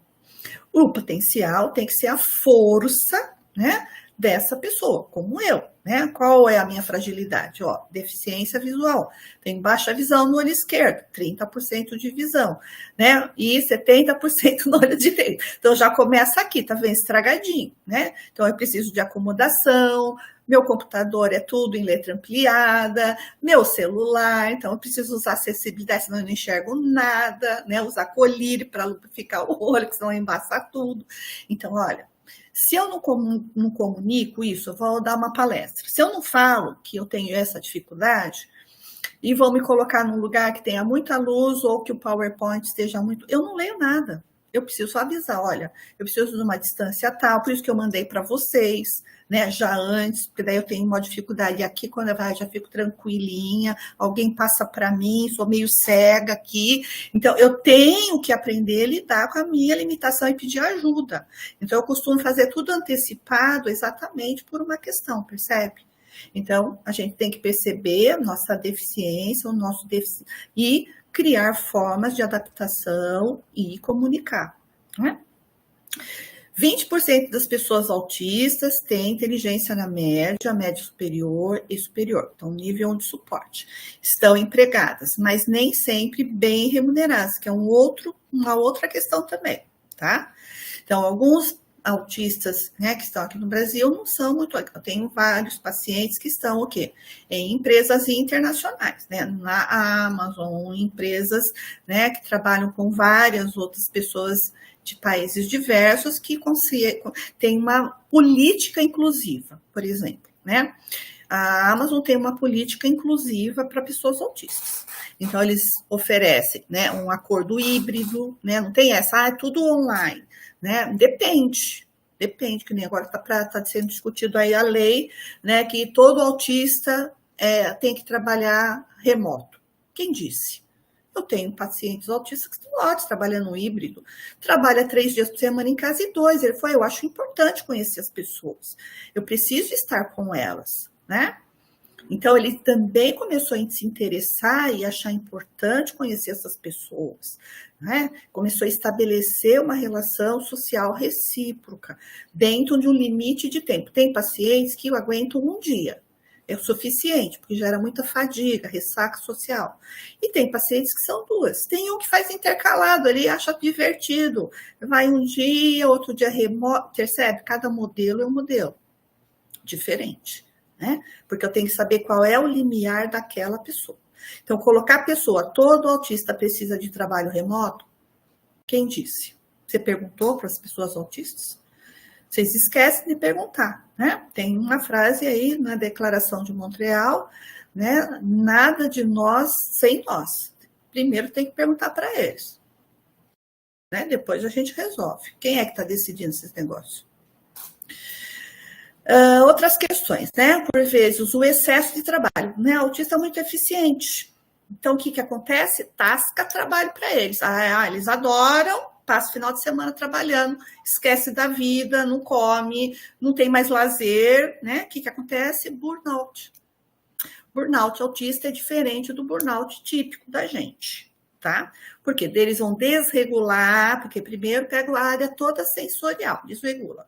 O potencial tem que ser a força, né, dessa pessoa, como eu, né? Qual é a minha fragilidade? Ó, deficiência visual. Tenho baixa visão no olho esquerdo, 30% de visão, né? E 70% no olho direito. Então, já começa aqui, tá vendo? Estragadinho, né? Então, eu preciso de acomodação, meu computador é tudo em letra ampliada, meu celular, então eu preciso usar acessibilidade, senão eu não enxergo nada, né? Usar colírio para lubrificar o olho, que senão embaça tudo. Então, olha, se eu não comunico isso, eu vou dar uma palestra. Se eu não falo que eu tenho essa dificuldade e vou me colocar num lugar que tenha muita luz ou que o PowerPoint esteja muito... Eu não leio nada. Eu preciso avisar, olha, eu preciso de uma distância tal, por isso que eu mandei para vocês, né, já antes, porque daí eu tenho uma dificuldade. E aqui, quando eu já fico tranquilinha, alguém passa para mim, sou meio cega aqui. Então, eu tenho que aprender a lidar com a minha limitação e pedir ajuda. Então, eu costumo fazer tudo antecipado exatamente por uma questão, percebe? Então, a gente tem que perceber a nossa deficiência, o nosso deficiência, e criar formas de adaptação e comunicar, né? 20% das pessoas autistas têm inteligência na média superior e superior, então nível de suporte. Estão empregadas, mas nem sempre bem remuneradas, que é uma outra questão também, tá? Então, alguns autistas, né, que estão aqui no Brasil não são muito... Eu tenho vários pacientes que estão o quê? Em empresas internacionais, né, na Amazon, empresas, né, que trabalham com várias outras pessoas de países diversos que tem uma política inclusiva, por exemplo, né? A Amazon tem uma política inclusiva para pessoas autistas. Então, eles oferecem, né, um acordo híbrido, né? Não tem essa, é tudo online, né? Depende, que nem agora está sendo discutido aí a lei, né, que todo autista tem que trabalhar remoto. Quem disse? Eu tenho pacientes autistas que estão ótimos, trabalhando no híbrido, trabalha 3 dias por semana em casa e 2. Ele falou, eu acho importante conhecer as pessoas, eu preciso estar com elas, né? Então, ele também começou a se interessar e achar importante conhecer essas pessoas, né? Começou a estabelecer uma relação social recíproca, dentro de um limite de tempo. Tem pacientes que aguentam um dia, é o suficiente, porque gera muita fadiga, ressaca social. E tem pacientes que são 2. Tem um que faz intercalado, ele acha divertido. Vai um dia, outro dia remoto, percebe? Cada modelo é um modelo diferente, né? Porque eu tenho que saber qual é o limiar daquela pessoa. Então, colocar a pessoa, todo autista precisa de trabalho remoto? Quem disse? Você perguntou para as pessoas autistas? Vocês esquecem de perguntar, né? Tem uma frase aí na Declaração de Montreal, né? Nada de nós sem nós. Primeiro tem que perguntar para eles, né? Depois a gente resolve. Quem é que está decidindo esses negócios? Outras questões, né? Por vezes, o excesso de trabalho, né? O autista é muito eficiente. Então, o que acontece? Tasca trabalho para eles. Eles adoram, passa o final de semana trabalhando, esquece da vida, não come, não tem mais lazer, né? O que acontece? Burnout. Burnout autista é diferente do burnout típico da gente, tá? Porque eles vão desregular, porque primeiro pega a área toda sensorial, desregula,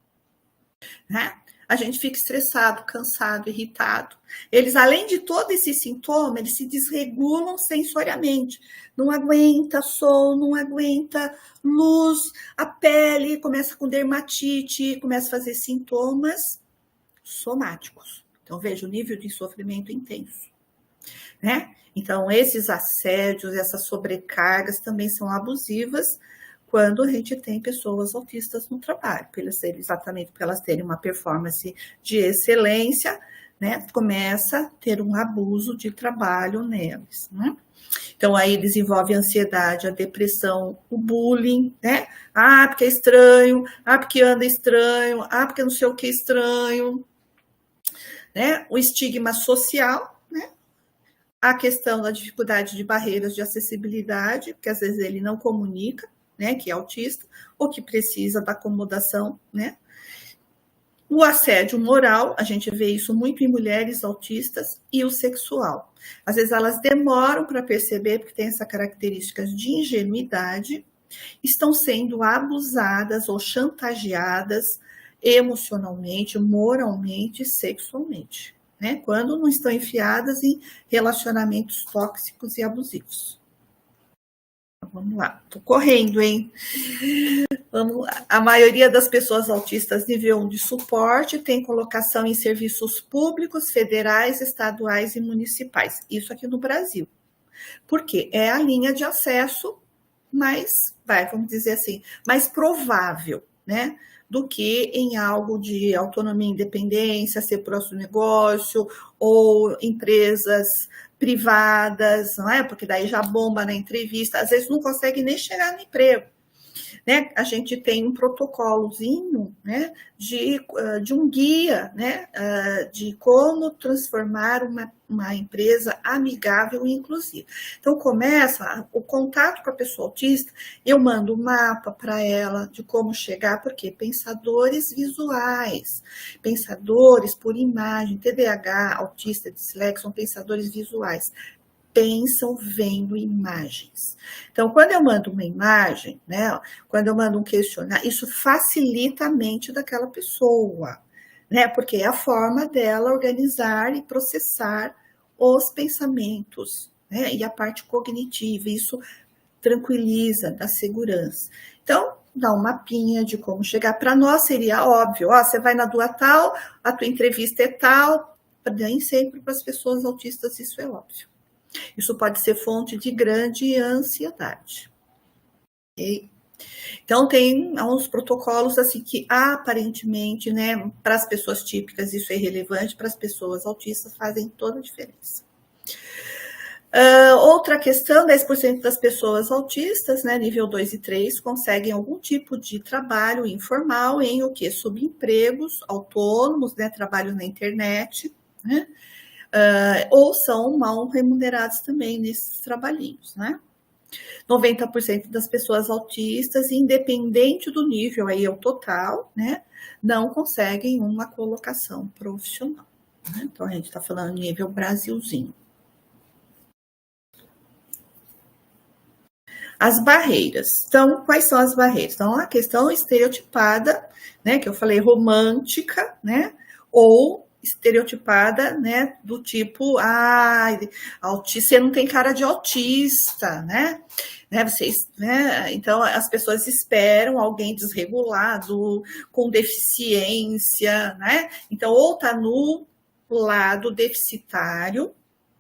né? A gente fica estressado, cansado, irritado. Eles, além de todo esse sintoma, eles se desregulam sensoriamente. Não aguenta sol, não aguenta luz, a pele começa com dermatite, começa a fazer sintomas somáticos. Então, veja o nível de sofrimento intenso, né? Então, esses assédios, essas sobrecargas também são abusivas quando a gente tem pessoas autistas no trabalho, exatamente porque elas terem uma performance de excelência, né? Começa a ter um abuso de trabalho neles, né? Então, aí desenvolve a ansiedade, a depressão, o bullying, né? Porque é estranho, porque anda estranho, porque não sei o que é estranho, né? O estigma social, né? A questão da dificuldade de barreiras de acessibilidade, porque às vezes ele não comunica, né, que é autista, ou que precisa da acomodação, né? O assédio moral, a gente vê isso muito em mulheres autistas, e o sexual. Às vezes elas demoram para perceber, porque tem essas características de ingenuidade, estão sendo abusadas ou chantageadas emocionalmente, moralmente, sexualmente, né? Quando não estão enfiadas em relacionamentos tóxicos e abusivos. Vamos lá, tô correndo, hein? Vamos lá. A maioria das pessoas autistas nível 1 de suporte tem colocação em serviços públicos, federais, estaduais e municipais. Isso aqui no Brasil. Por quê? É a linha de acesso mais, vamos dizer assim, mais provável, né? Do que em algo de autonomia e independência, ser próximo negócio, ou empresas privadas, não é? Porque daí já bomba na entrevista, às vezes não consegue nem chegar no emprego, né? A gente tem um protocolozinho, né, de um guia, né, de como transformar uma empresa amigável e inclusiva. Então, começa o contato com a pessoa autista, eu mando um mapa para ela de como chegar, porque pensadores visuais, pensadores por imagem, TDAH, autista, dislexia, são pensadores visuais. Pensam vendo imagens. Então, quando eu mando uma imagem, né, quando eu mando um questionário, isso facilita a mente daquela pessoa, né, porque é a forma dela organizar e processar os pensamentos, né, e a parte cognitiva, isso tranquiliza, dá segurança. Então, dá um mapinha de como chegar. Para nós seria óbvio, você vai na rua tal, a tua entrevista é tal, nem sempre para as pessoas autistas isso é óbvio. Isso pode ser fonte de grande ansiedade. Okay? Então, tem uns protocolos assim que, aparentemente, né, para as pessoas típicas isso é irrelevante, para as pessoas autistas fazem toda a diferença. Outra questão, 10% das pessoas autistas, né, nível 2 e 3, conseguem algum tipo de trabalho informal em o quê? Subempregos autônomos, né, trabalho na internet, né? Ou são mal remunerados também nesses trabalhinhos, né? 90% das pessoas autistas, independente do nível, aí é o total, né? Não conseguem uma colocação profissional. Né? Então, a gente está falando nível Brasilzinho. As barreiras. Então, quais são as barreiras? Então, a questão estereotipada, né? Que eu falei romântica, né? Ou estereotipada, né, do tipo, autista, você não tem cara de autista, né? Vocês, né? Então, as pessoas esperam alguém desregulado, com deficiência, né? Então, ou tá no lado deficitário,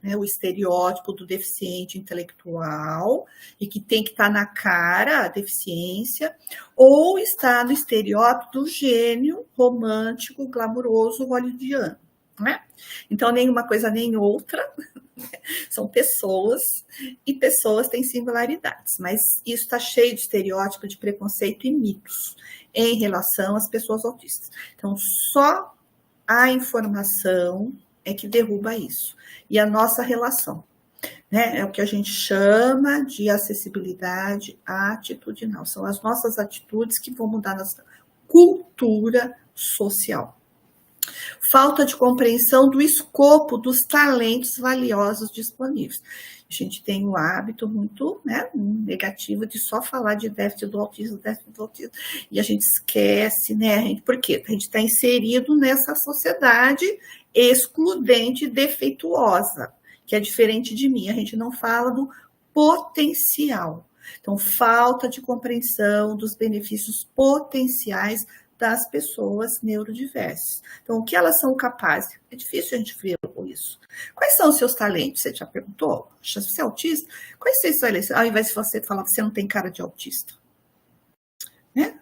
né, o estereótipo do deficiente intelectual, e que tem que estar na cara a deficiência, ou está no estereótipo do gênio romântico, glamuroso, hollywoodiano, né? Então, nenhuma coisa nem outra, são pessoas, e pessoas têm singularidades, mas isso está cheio de estereótipo, de preconceito e mitos em relação às pessoas autistas. Então, só A informação é que derruba isso. E a nossa relação, né? É o que a gente chama de acessibilidade atitudinal. São as nossas atitudes que vão mudar a nossa cultura social. Falta de compreensão do escopo dos talentos valiosos disponíveis. A gente tem um hábito muito, né, negativo de só falar de déficit do autismo, e a gente esquece, né? Por quê? A gente está inserido nessa sociedade excludente e defeituosa, que é diferente de mim. A gente não fala do potencial. Então, falta de compreensão dos benefícios potenciais das pessoas neurodiversas. Então, o que elas são capazes? É difícil a gente ver isso. Quais são os seus talentos? Você já perguntou? Você é autista? Quais são os seus talentos? Ao invés de você falar que você não tem cara de autista. Né?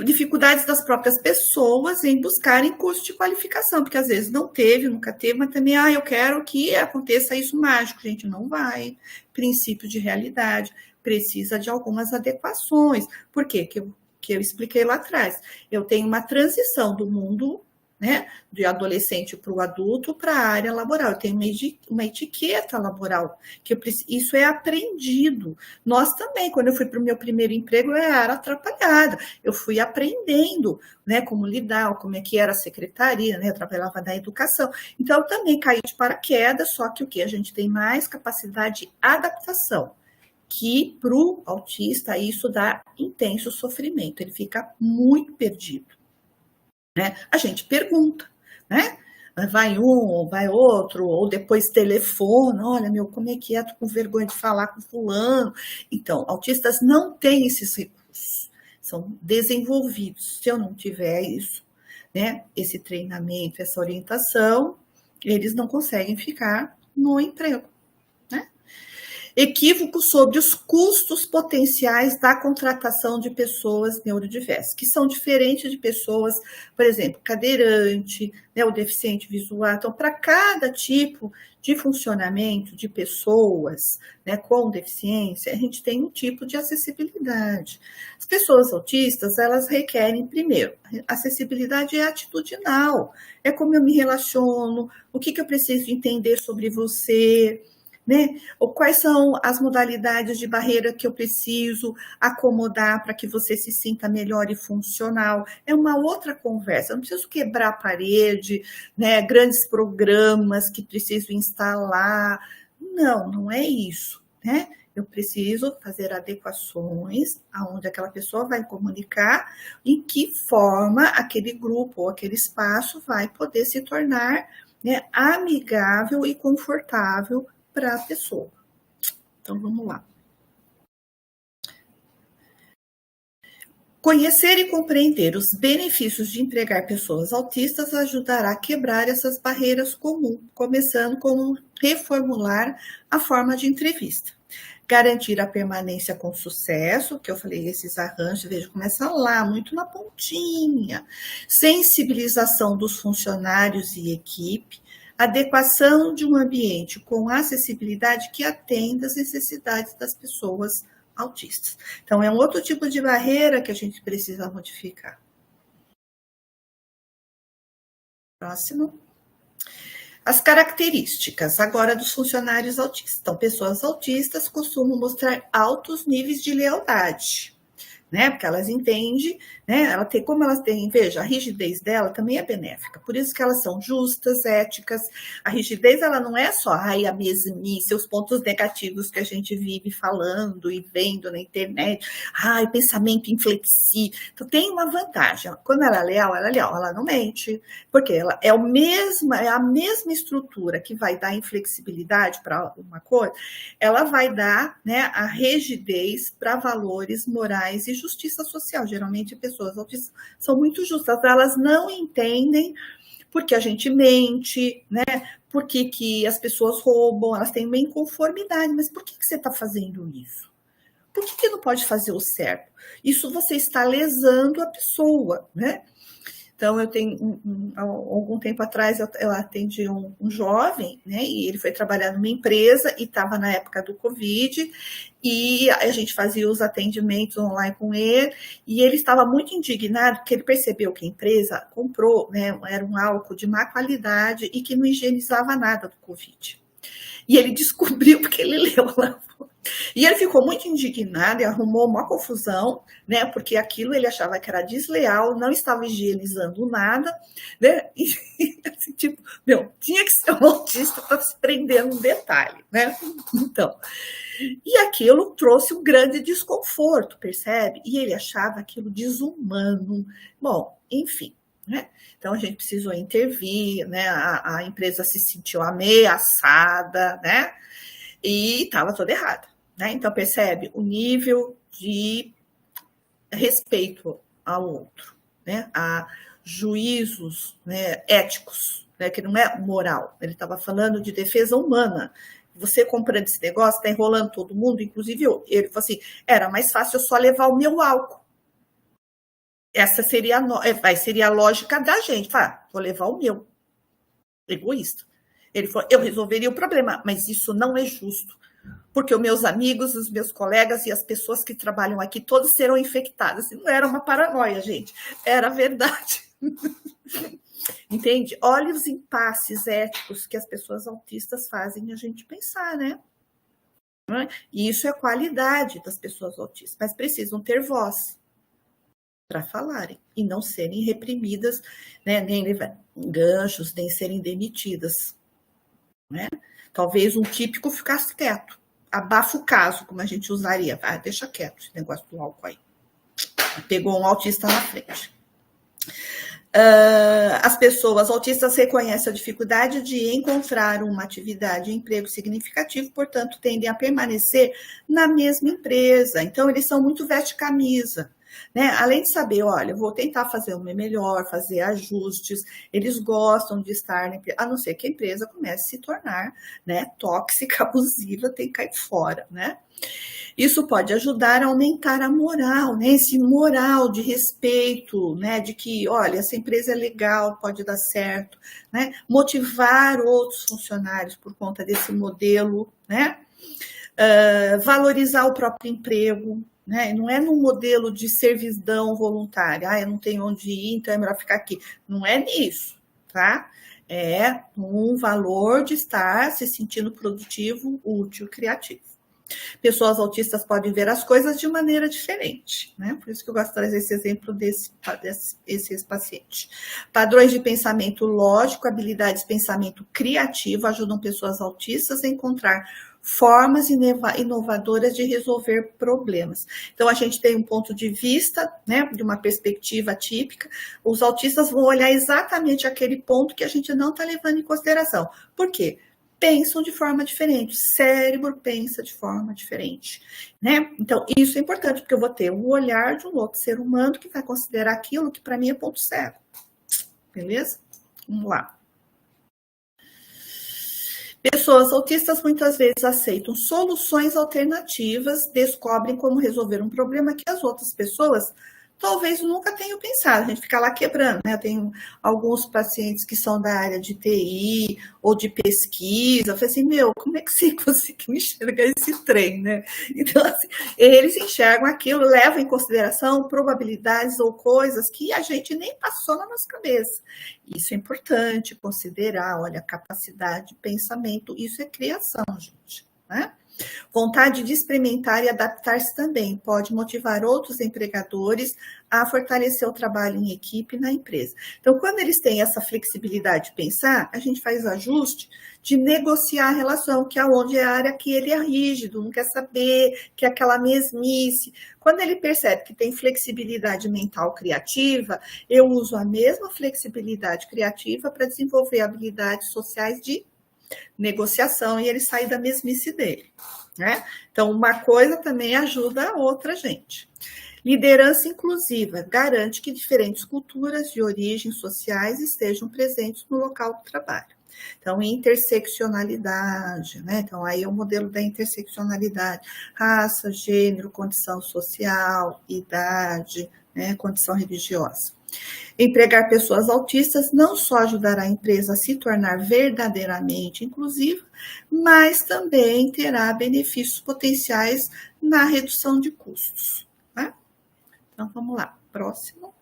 Dificuldades das próprias pessoas em buscarem curso de qualificação, porque às vezes não teve, nunca teve, mas também, eu quero que aconteça isso mágico. Gente, não vai. Princípio de realidade, precisa de algumas adequações. Por quê? Que eu expliquei lá atrás. Eu tenho uma transição do mundo, né, de adolescente para o adulto para a área laboral. Eu tenho uma etiqueta laboral, isso é aprendido. Nós também, quando eu fui para o meu primeiro emprego, eu era atrapalhada. Eu fui aprendendo, né, como lidar, como é que era a secretaria, né, eu trabalhava na educação. Então, eu também caí de paraquedas, só que o quê? A gente tem mais capacidade de adaptação, que para o autista isso dá intenso sofrimento, ele fica muito perdido. Né? A gente pergunta, né? Vai um, vai outro, ou depois telefona, olha, como é que é? Tô com vergonha de falar com fulano. Então, autistas não têm esses recursos, são desenvolvidos. Se eu não tiver isso, né, esse treinamento, essa orientação, eles não conseguem ficar no emprego. Equívoco sobre os custos potenciais da contratação de pessoas neurodiversas, que são diferentes de pessoas, por exemplo, cadeirante, né, o deficiente visual. Então, para cada tipo de funcionamento de pessoas, né, com deficiência, a gente tem um tipo de acessibilidade. As pessoas autistas, elas requerem, primeiro, acessibilidade é atitudinal, é como eu me relaciono, o que eu preciso entender sobre você, né? Ou quais são as modalidades de barreira que eu preciso acomodar para que você se sinta melhor e funcional. É uma outra conversa, eu não preciso quebrar a parede, né? Grandes programas que preciso instalar. Não é isso, né? Eu preciso fazer adequações aonde aquela pessoa vai comunicar, em que forma aquele grupo ou aquele espaço vai poder se tornar, né, amigável e confortável para a pessoa. Então, vamos lá. Conhecer e compreender os benefícios de empregar pessoas autistas ajudará a quebrar essas barreiras comuns, começando com reformular a forma de entrevista. Garantir a permanência com sucesso, que eu falei, esses arranjos, veja, começa lá, muito na pontinha. Sensibilização dos funcionários e equipe, adequação de um ambiente com acessibilidade que atenda às necessidades das pessoas autistas. Então, é um outro tipo de barreira que a gente precisa modificar. Próximo. As características agora dos funcionários autistas. Então, pessoas autistas costumam mostrar altos níveis de lealdade, né? Porque elas entendem, né? Como elas têm, veja, a rigidez dela também é benéfica, por isso que elas são justas, éticas. A rigidez, ela não é só a mesmice, os pontos negativos que a gente vive falando e vendo na internet, pensamento inflexível. Então, tem uma vantagem, quando ela é leal, ela não mente, porque ela é a mesma estrutura que vai dar inflexibilidade para uma coisa, ela vai dar, né, a rigidez para valores morais e justiça social. Geralmente, pessoas autistas são muito justas, elas não entendem porque a gente mente, né? Por que as pessoas roubam, elas têm uma inconformidade, mas por que você está fazendo isso? Por que não pode fazer o certo? Isso você está lesando a pessoa, né? Então, eu tenho, algum tempo atrás, eu atendi um jovem, né, e ele foi trabalhar numa empresa e estava na época do Covid, e a gente fazia os atendimentos online com ele, e ele estava muito indignado, porque ele percebeu que a empresa comprou, né, era um álcool de má qualidade e que não higienizava nada do Covid. E ele descobriu, porque ele leu lá. E ele ficou muito indignado e arrumou uma confusão, né? Porque aquilo ele achava que era desleal, não estava higienizando nada, né? E assim, tipo, tinha que ser um autista para se prender num detalhe, né? Então, e aquilo trouxe um grande desconforto, percebe? E ele achava aquilo desumano. Bom, enfim, né? Então a gente precisou intervir, né? A empresa se sentiu ameaçada, né? E estava toda errada, né? Então percebe o nível de respeito ao outro, né? A juízos, né, éticos, né? Que não é moral. Ele estava falando de defesa humana. Você comprando esse negócio, está enrolando todo mundo, inclusive eu. Ele falou assim, era mais fácil eu só levar o meu álcool. Essa seria a lógica da gente. Fala, vou levar o meu. Egoísta. Ele falou, eu resolveria o problema, mas isso não é justo. Porque os meus amigos, os meus colegas e as pessoas que trabalham aqui, todos serão infectados. Não era uma paranoia, gente. Era verdade. Entende? Olha os impasses éticos que as pessoas autistas fazem a gente pensar, né? E isso é a qualidade das pessoas autistas. Mas precisam ter voz para falarem e não serem reprimidas, né? Nem levar ganchos, nem serem demitidas. Né? Talvez um típico ficasse quieto. Abafa o caso, como a gente usaria. Deixa quieto esse negócio do álcool aí. Pegou um autista na frente. As pessoas autistas reconhecem a dificuldade de encontrar uma atividade e emprego significativo, portanto, tendem a permanecer na mesma empresa. Então, eles são muito veste-camisa. Né? Além de saber, olha, vou tentar fazer o meu melhor, fazer ajustes, eles gostam de estar na empresa, a não ser que a empresa comece a se tornar, né, tóxica, abusiva, tem que cair fora, né? Isso pode ajudar a aumentar a moral, né? Esse moral de respeito, né? De que, olha, essa empresa é legal, pode dar certo, né? Motivar outros funcionários por conta desse modelo, né? Valorizar o próprio emprego, né? Não é num modelo de servidão voluntária, eu não tenho onde ir, então é melhor ficar aqui. Não é nisso, tá? É um valor de estar se sentindo produtivo, útil, criativo. Pessoas autistas podem ver as coisas de maneira diferente, né? Por isso que eu gosto de trazer esse exemplo desses pacientes. Padrões de pensamento lógico, habilidades de pensamento criativo ajudam pessoas autistas a encontrar formas inovadoras de resolver problemas. Então, a gente tem um ponto de vista, né, de uma perspectiva típica, os autistas vão olhar exatamente aquele ponto que a gente não está levando em consideração. Por quê? Pensam de forma diferente, o cérebro pensa de forma diferente, né? Então, isso é importante, porque eu vou ter o olhar de um outro ser humano que vai considerar aquilo que para mim é ponto cego. Beleza? Vamos lá. Pessoas autistas muitas vezes aceitam soluções alternativas, descobrem como resolver um problema que as outras pessoas talvez nunca tenham pensado. A gente fica lá quebrando, né? Eu tenho alguns pacientes que são da área de TI ou de pesquisa. Eu falei assim, como é que você conseguiu enxergar esse trem, né? Então, assim, eles enxergam aquilo, levam em consideração probabilidades ou coisas que a gente nem passou na nossa cabeça. Isso é importante considerar, olha, capacidade de pensamento, isso é criação, gente, né? Vontade de experimentar e adaptar-se também pode motivar outros empregadores a fortalecer o trabalho em equipe na empresa. Então, quando eles têm essa flexibilidade de pensar, a gente faz o ajuste de negociar a relação, que é onde é a área que ele é rígido, não quer saber, que é aquela mesmice. Quando ele percebe que tem flexibilidade mental criativa, eu uso a mesma flexibilidade criativa para desenvolver habilidades sociais de negociação e ele sai da mesmice dele, né? Então, uma coisa também ajuda a outra, gente. Liderança inclusiva garante que diferentes culturas de origens sociais estejam presentes no local do trabalho. Então, interseccionalidade, né? Então, aí é o modelo da interseccionalidade, raça, gênero, condição social, idade, né? Condição religiosa. Empregar pessoas autistas não só ajudará a empresa a se tornar verdadeiramente inclusiva, mas também terá benefícios potenciais na redução de custos. Tá? Então, vamos lá. Próximo.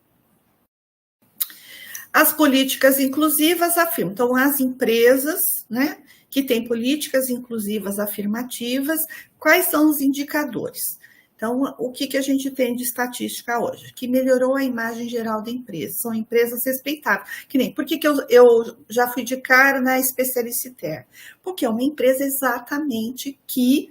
As políticas inclusivas afirmam. Então, as empresas, né, que têm políticas inclusivas afirmativas, quais são os indicadores? Então, o que a gente tem de estatística hoje? Que melhorou a imagem geral da empresa. São empresas respeitáveis. Que nem, por que eu já fui de cara na Especialiciter? Porque é uma empresa exatamente que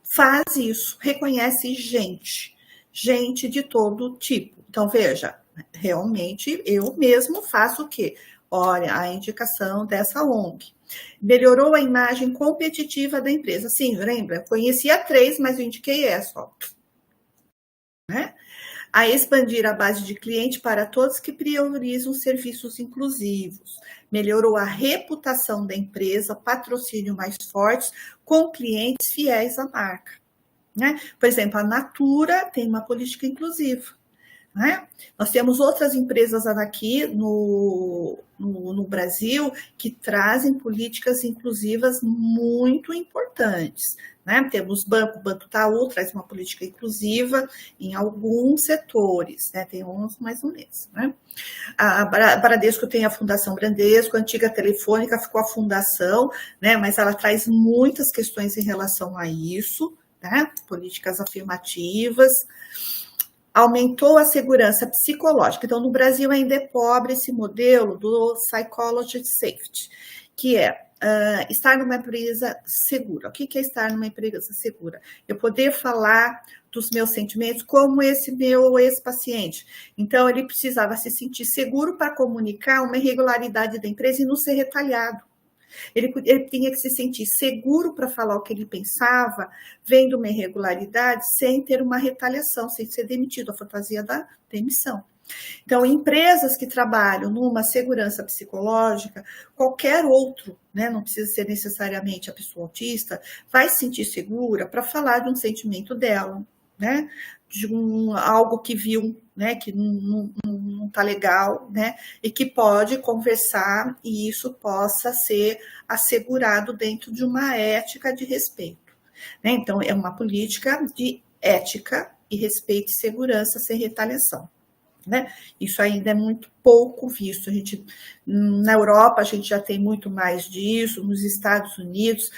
faz isso, reconhece gente de todo tipo. Então, veja, realmente eu mesmo faço o quê? Olha, a indicação dessa ONG. Melhorou a imagem competitiva da empresa. Sim, lembra? Eu conhecia 3, mas eu indiquei essa. Ó. Né? A expandir a base de cliente para todos que priorizam serviços inclusivos. Melhorou a reputação da empresa, patrocínio mais fortes, com clientes fiéis à marca. Né? Por exemplo, a Natura tem uma política inclusiva. Né? Nós temos outras empresas aqui no Brasil que trazem políticas inclusivas muito importantes. Né? Temos o Banco Itaú traz uma política inclusiva em alguns setores, né? Tem uns mais ou menos. Né? A Bradesco tem a Fundação Bradesco, a antiga Telefônica ficou a Fundação, né? Mas ela traz muitas questões em relação a isso, né? Políticas afirmativas. Aumentou a segurança psicológica. Então, no Brasil ainda é pobre esse modelo do Psychology Safety, que é estar numa empresa segura. O que é estar numa empresa segura? Eu poder falar dos meus sentimentos como esse meu ex-paciente. Então, ele precisava se sentir seguro para comunicar uma irregularidade da empresa e não ser retalhado. Ele tinha que se sentir seguro para falar o que ele pensava, vendo uma irregularidade, sem ter uma retaliação, sem ser demitido, a fantasia da demissão. Então, empresas que trabalham numa segurança psicológica, qualquer outro, né, não precisa ser necessariamente a pessoa autista, vai se sentir segura para falar de um sentimento dela, né, de algo que viu, né, que não está legal, né, e que pode conversar e isso possa ser assegurado dentro de uma ética de respeito. Né? Então, é uma política de ética e respeito e segurança sem retaliação. Né? Isso ainda é muito pouco visto. Na Europa, a gente já tem muito mais disso, nos Estados Unidos,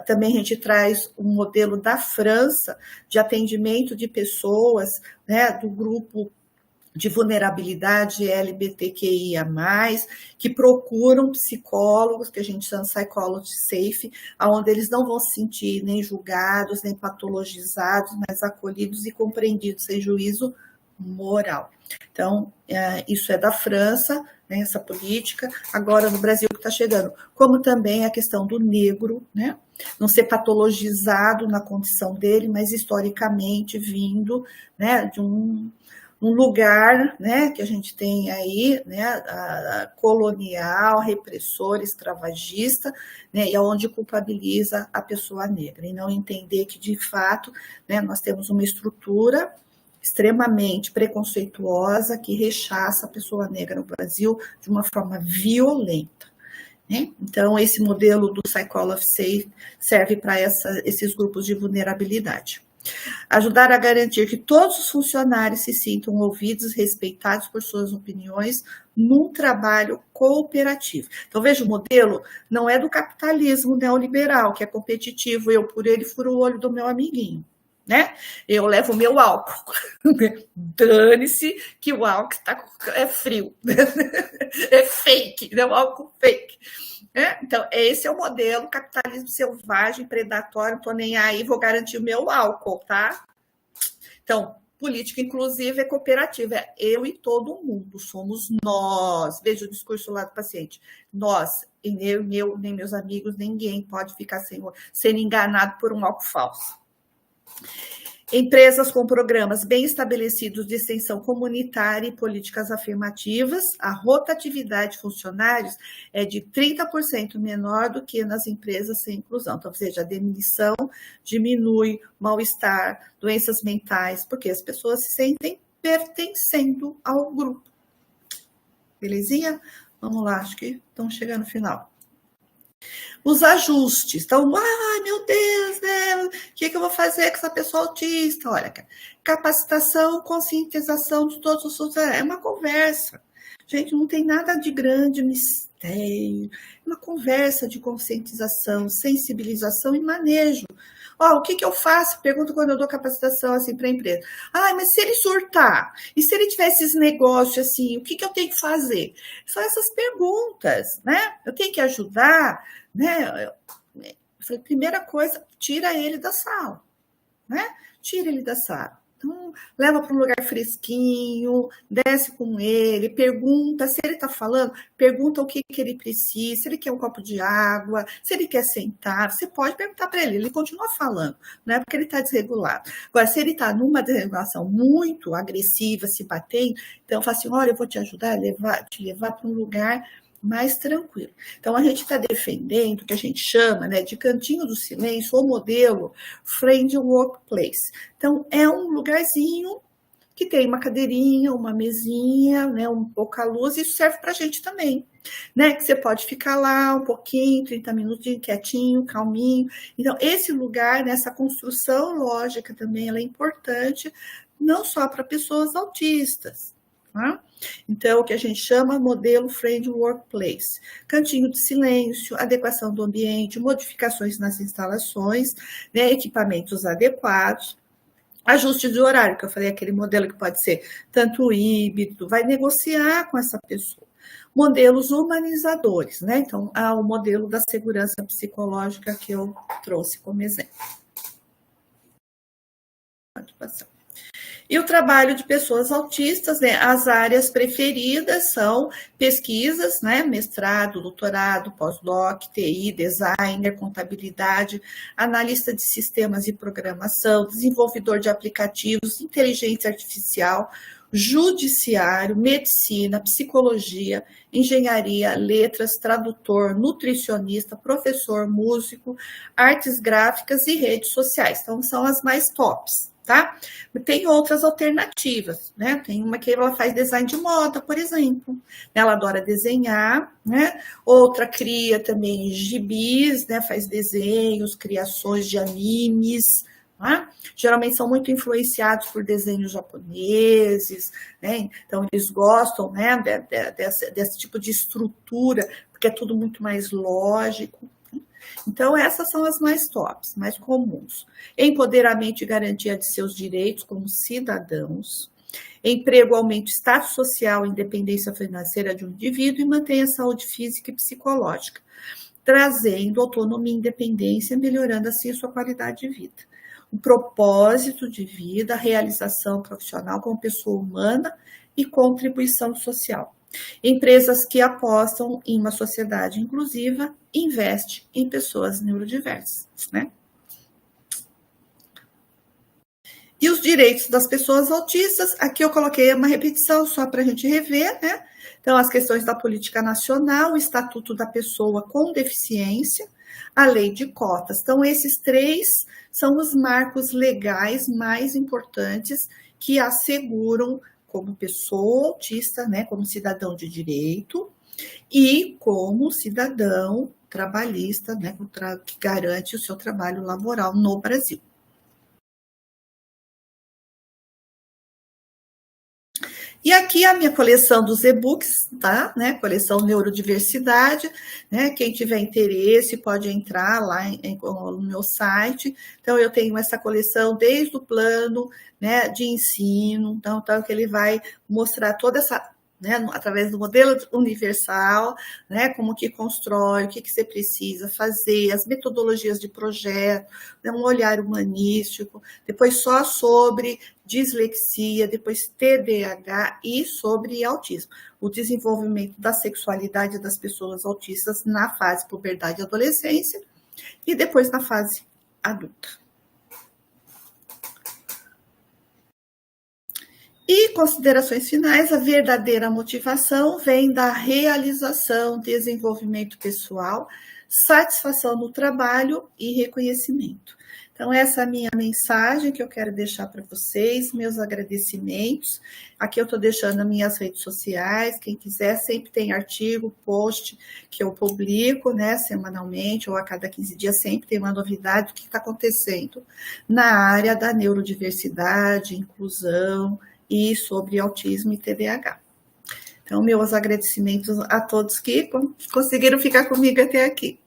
também a gente traz um modelo da França de atendimento de pessoas, né, do grupo de vulnerabilidade LGBTQIA+, que procuram psicólogos, que a gente chama Psychology Safe, onde eles não vão se sentir nem julgados, nem patologizados, mas acolhidos e compreendidos sem juízo moral. Então, isso é da França, né, essa política. Agora, no Brasil, que está chegando. Como também a questão do negro, né, não ser patologizado na condição dele, mas historicamente vindo, né, de um lugar, né, que a gente tem aí, né, colonial, repressor, escravagista, né, e onde culpabiliza a pessoa negra, e não entender que, de fato, né, nós temos uma estrutura extremamente preconceituosa que rechaça a pessoa negra no Brasil de uma forma violenta. Né? Então, esse modelo do Psychology Safe serve para esses grupos de vulnerabilidade. Ajudar a garantir que todos os funcionários se sintam ouvidos e respeitados por suas opiniões num trabalho cooperativo. Então, veja, o modelo não é do capitalismo neoliberal, que é competitivo, eu por ele furo o olho do meu amiguinho. Né? Eu levo o meu álcool. Dane-se que o álcool é frio. É fake, né? O álcool fake. Então, esse é o modelo capitalismo selvagem, predatório, não estou nem aí, vou garantir o meu álcool, tá? Então, política inclusiva é cooperativa, é eu e todo mundo, somos nós. Veja o discurso lá do paciente. Nós, e nem meus amigos, ninguém pode ficar sendo enganado por um álcool falso. Empresas com programas bem estabelecidos de extensão comunitária e políticas afirmativas, a rotatividade de funcionários é de 30% menor do que nas empresas sem inclusão. Então, ou seja, a demissão diminui, mal-estar, doenças mentais, porque as pessoas se sentem pertencendo ao grupo. Belezinha? Vamos lá, acho que estamos chegando no final. Os ajustes. Então, ai, meu Deus, né? O que eu vou fazer com essa pessoa autista? Olha, capacitação, conscientização de todos os... É uma conversa. Gente, não tem nada de grande mistério. É uma conversa de conscientização, sensibilização e manejo. Ó, o que eu faço? Pergunto quando eu dou capacitação assim para a empresa. Ah, mas se ele surtar? E se ele tiver esses negócios assim, o que eu tenho que fazer? São essas perguntas, né? Eu tenho que ajudar, né? Eu falei, primeira coisa, tira ele da sala, né? Tira ele da sala. Então, leva para um lugar fresquinho, desce com ele, pergunta, se ele está falando, pergunta o que ele precisa, se ele quer um copo de água, se ele quer sentar, você pode perguntar para ele continua falando, não é porque ele está desregulado. Agora, se ele está numa desregulação muito agressiva, se batendo, então fala assim, olha, eu vou te ajudar, te levar para um lugar mais tranquilo. Então, a gente está defendendo o que a gente chama, né, de cantinho do silêncio, ou modelo Friendly Workplace. Então, é um lugarzinho que tem uma cadeirinha, uma mesinha, né, um pouca luz, e isso serve para a gente também, né, que você pode ficar lá um pouquinho, 30 minutinhos, quietinho, calminho. Então, esse lugar, né, essa construção lógica também, ela é importante, não só para pessoas autistas, tá? Então, o que a gente chama modelo Friendly Workplace. Cantinho de silêncio, adequação do ambiente, modificações nas instalações, né, equipamentos adequados, ajuste de horário, que eu falei, aquele modelo que pode ser tanto híbrido, vai negociar com essa pessoa. Modelos humanizadores, né? Então, há o modelo da segurança psicológica que eu trouxe como exemplo. Pode passar. E o trabalho de pessoas autistas, né? As áreas preferidas são pesquisas, né? Mestrado, doutorado, pós-doc, TI, designer, contabilidade, analista de sistemas e programação, desenvolvedor de aplicativos, inteligência artificial, judiciário, medicina, psicologia, engenharia, letras, tradutor, nutricionista, professor, músico, artes gráficas e redes sociais. Então, são as mais tops. Tá? Tem outras alternativas, né? Tem uma que ela faz design de moda, por exemplo. Ela adora desenhar, né? Outra cria também gibis, né? Faz desenhos, criações de animes, tá? Geralmente são muito influenciados por desenhos japoneses, né? Então eles gostam, né? Desse tipo de estrutura, porque é tudo muito mais lógico. Então, essas são as mais tops, mais comuns. Empoderamento e garantia de seus direitos como cidadãos. Emprego aumenta o status social e independência financeira de um indivíduo e mantém a saúde física e psicológica, trazendo autonomia e independência, melhorando assim a sua qualidade de vida. O propósito de vida, a realização profissional como pessoa humana e contribuição social. Empresas que apostam em uma sociedade inclusiva investem em pessoas neurodiversas, né? E os direitos das pessoas autistas, aqui eu coloquei uma repetição só para a gente rever, né? Então, as questões da política nacional, o Estatuto da Pessoa com Deficiência, a lei de cotas. Então, esses três são os marcos legais mais importantes que asseguram como pessoa autista, né, como cidadão de direito, e como cidadão trabalhista, né, que garante o seu trabalho laboral no Brasil. E aqui a minha coleção dos e-books, tá? Né? Coleção Neurodiversidade, né? Quem tiver interesse pode entrar lá no meu site. Então, eu tenho essa coleção desde o plano, né, de ensino, então que ele vai mostrar toda essa, né, através do modelo universal, né, como que constrói, o que você precisa fazer, as metodologias de projeto, né, um olhar humanístico, depois só sobre dislexia, depois TDAH e sobre autismo, o desenvolvimento da sexualidade das pessoas autistas na fase puberdade e adolescência e depois na fase adulta. E considerações finais, a verdadeira motivação vem da realização, desenvolvimento pessoal, satisfação no trabalho e reconhecimento. Então, essa é a minha mensagem que eu quero deixar para vocês, meus agradecimentos. Aqui eu estou deixando as minhas redes sociais, quem quiser, sempre tem artigo, post que eu publico, né, semanalmente ou a cada 15 dias, sempre tem uma novidade do que está acontecendo na área da neurodiversidade, inclusão e sobre autismo e TDAH. Então, meus agradecimentos a todos que conseguiram ficar comigo até aqui.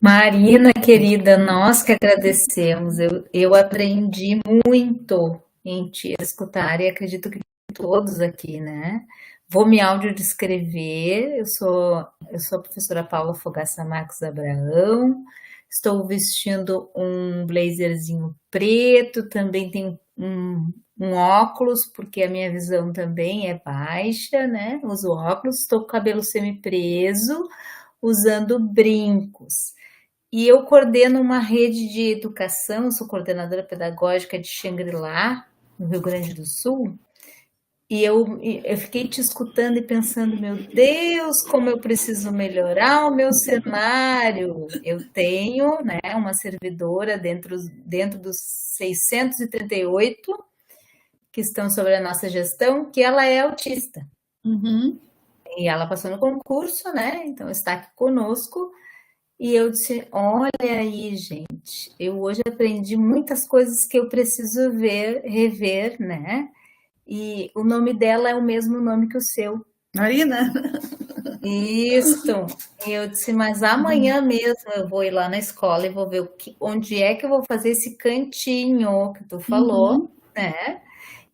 Marina, querida, nós que agradecemos. Eu aprendi muito em te escutar e acredito que todos aqui, né? Vou me audiodescrever. Eu sou a professora Paula Fogaça Marques Abraão. Estou vestindo um blazerzinho preto, também tenho um óculos, porque a minha visão também é baixa, né? Uso óculos, estou com o cabelo semi-preso, usando brincos. E eu coordeno uma rede de educação, sou coordenadora pedagógica de Xangri-Lá, no Rio Grande do Sul, e eu fiquei te escutando e pensando, meu Deus, como eu preciso melhorar o meu cenário. Eu tenho, né, uma servidora dentro dos 638 que estão sobre a nossa gestão, que ela é autista. Uhum. E ela passou no concurso, né, então está aqui conosco. E eu disse, olha aí, gente, eu hoje aprendi muitas coisas que eu preciso rever, né? E o nome dela é o mesmo nome que o seu. Marina? Isso. E eu disse, mas amanhã mesmo eu vou ir lá na escola e vou ver onde é que eu vou fazer esse cantinho que tu falou, né?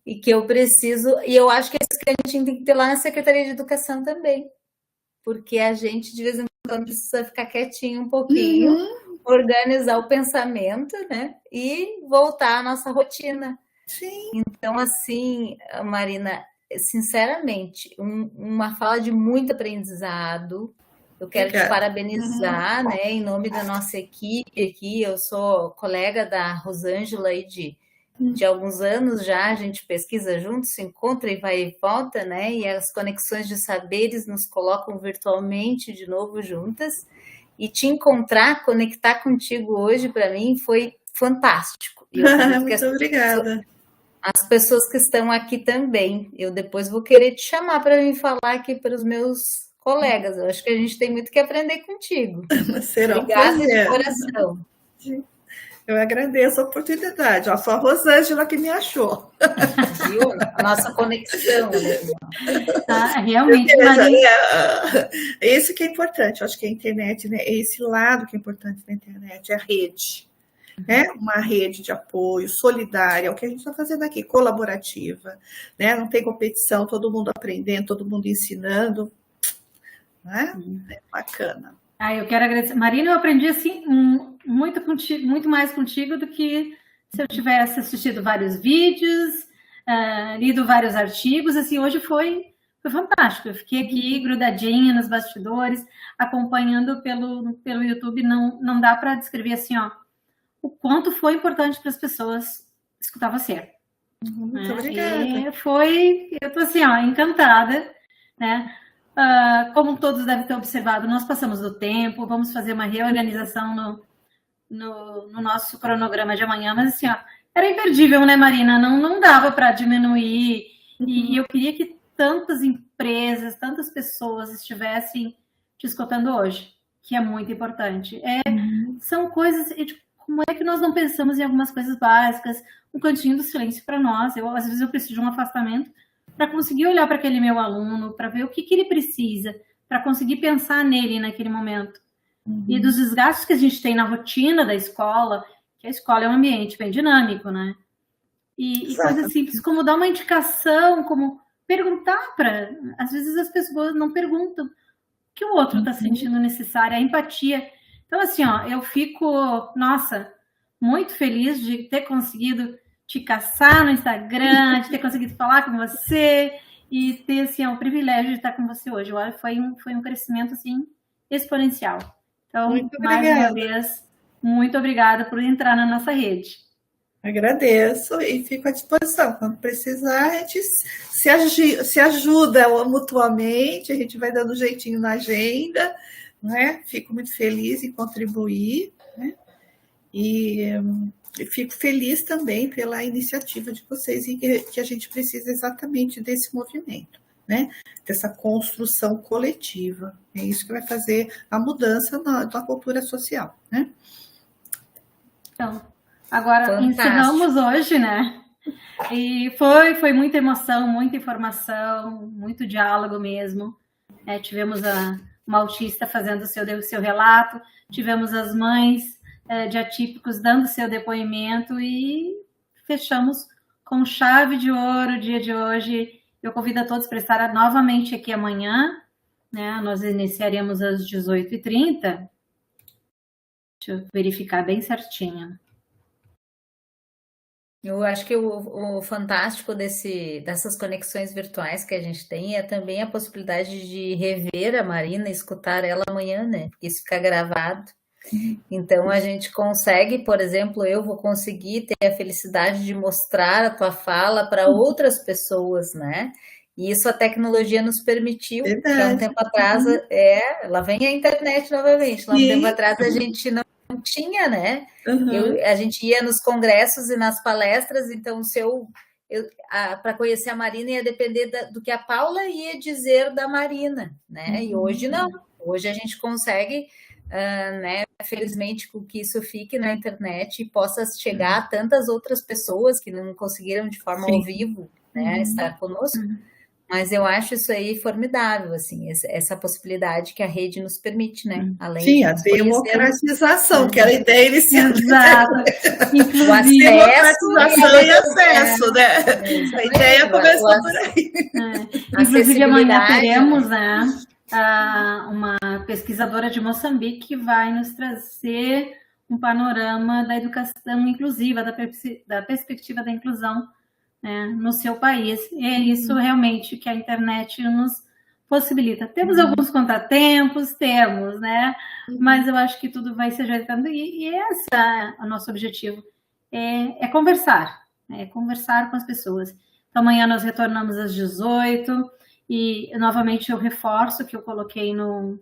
E que eu preciso... E eu acho que esse cantinho tem que ter lá na Secretaria de Educação também. Porque a gente, de vez em quando, precisa ficar quietinho um pouquinho, organizar o pensamento, né? E voltar à nossa rotina. Sim. Então, assim, Marina, sinceramente, uma fala de muito aprendizado. Eu quero te parabenizar, né? Em nome da nossa equipe aqui. Eu sou colega da Rosângela aí de alguns anos já, a gente pesquisa juntos, se encontra e vai e volta, né? E as conexões de saberes nos colocam virtualmente de novo juntas. E te encontrar, conectar contigo hoje, para mim, foi fantástico. E eu muito obrigada. As pessoas que estão aqui também. Eu depois vou querer te chamar para vir falar aqui para os meus colegas. Eu acho que a gente tem muito que aprender contigo. Será obrigada de coração. Eu agradeço a oportunidade. Ó, só a Rosângela que me achou. Viu? A nossa conexão. Né? Realmente, isso que é importante. Eu acho que a internet, né, esse lado que é importante da internet, é a rede. Né? Uma rede de apoio solidária, é o que a gente está fazendo aqui, colaborativa. Né? Não tem competição, todo mundo aprendendo, todo mundo ensinando. Né? É bacana. Eu quero agradecer. Marina, eu aprendi assim muito contigo, muito mais contigo do que se eu tivesse assistido vários vídeos, lido vários artigos. Assim, hoje foi fantástico. Eu fiquei aqui grudadinha nos bastidores, acompanhando pelo YouTube. Não dá para descrever assim, ó, o quanto foi importante para as pessoas escutar você. Muito obrigada. Eu tô assim, ó, encantada, né? Como todos devem ter observado, nós passamos do tempo, vamos fazer uma reorganização no nosso cronograma de amanhã, mas assim, ó, era imperdível, né, Marina? Não dava para diminuir, e eu queria que tantas empresas, tantas pessoas estivessem te escutando hoje, que é muito importante. São coisas, como é que nós não pensamos em algumas coisas básicas, um cantinho do silêncio para nós? Às vezes eu preciso de um afastamento para conseguir olhar para aquele meu aluno, para ver o que ele precisa, para conseguir pensar nele naquele momento. E dos desgastes que a gente tem na rotina da escola, que a escola é um ambiente bem dinâmico, né? E coisas simples como dar uma indicação, como perguntar para... Às vezes as pessoas não perguntam o que o outro está sentindo necessário, a empatia. Então, assim, ó, eu fico, nossa, muito feliz de ter conseguido te caçar no Instagram, de ter conseguido falar com você e ter, assim, o privilégio de estar com você hoje. Olha, foi um crescimento, assim, exponencial. Então, mais uma vez, muito obrigada por entrar na nossa rede. Agradeço e fico à disposição. Quando precisar, a gente se ajuda mutuamente, a gente vai dando jeitinho na agenda, né? Fico muito feliz em contribuir, né? E fico feliz também pela iniciativa de vocês e que a gente precisa exatamente desse movimento, né? Dessa construção coletiva. É isso que vai fazer a mudança na cultura social, né? Então, agora Fantástico. encerramos hoje, né? E foi muita emoção, muita informação, muito diálogo mesmo. Tivemos uma autista fazendo o seu relato, tivemos as mães de atípicos dando seu depoimento e fechamos com chave de ouro o dia de hoje. Eu convido a todos para estar novamente aqui amanhã, né? Nós iniciaremos às 18h30. Deixa eu verificar bem certinho. Eu acho que o fantástico dessas conexões virtuais que a gente tem é também a possibilidade de rever a Marina e escutar ela amanhã, né? Porque isso fica gravado. Então a gente consegue, por exemplo, eu vou conseguir ter a felicidade de mostrar a tua fala para outras pessoas, né? E isso a tecnologia nos permitiu. Verdade. Há um tempo atrás, lá vem a internet novamente. Lá um tempo atrás a gente não tinha, né? A gente ia nos congressos e nas palestras, então para conhecer a Marina ia depender do que a Paula ia dizer da Marina, né? E hoje não. Hoje a gente consegue, né? Felizmente, com que isso fique na internet e possa chegar a tantas outras pessoas que não conseguiram de forma ao vivo, né? Estar conosco. Mas eu acho isso aí formidável, assim, essa possibilidade que a rede nos permite, né? Além Sim, a democratização, que era a ideia inicial. Exato. Inclusive, democratização e acesso, né? A ideia começou por aí. Inclusive, amanhã teremos, né, uma pesquisadora de Moçambique que vai nos trazer um panorama da educação inclusiva, da perspectiva da inclusão, né, no seu país. E é isso realmente que a internet nos possibilita. Temos alguns contratempos, né? Mas eu acho que tudo vai se ajeitando e esse é o nosso objetivo, é conversar, conversar com as pessoas. Então, amanhã nós retornamos às 18h e, novamente, eu reforço que eu coloquei no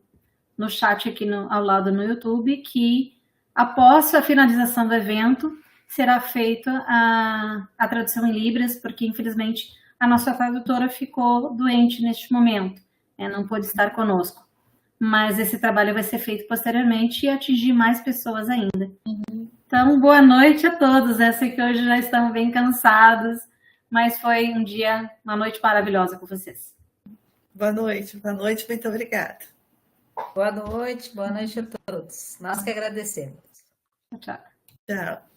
chat aqui ao lado no YouTube, que após a finalização do evento, será feita a tradução em Libras, porque, infelizmente, a nossa tradutora ficou doente neste momento, não pôde estar conosco. Mas esse trabalho vai ser feito posteriormente e atingir mais pessoas ainda. Então, boa noite a todos. Eu sei que hoje já estão bem cansados, mas foi uma noite maravilhosa com vocês. Boa noite, muito obrigada. Boa noite a todos. Nós que agradecemos. Tchau. Tchau.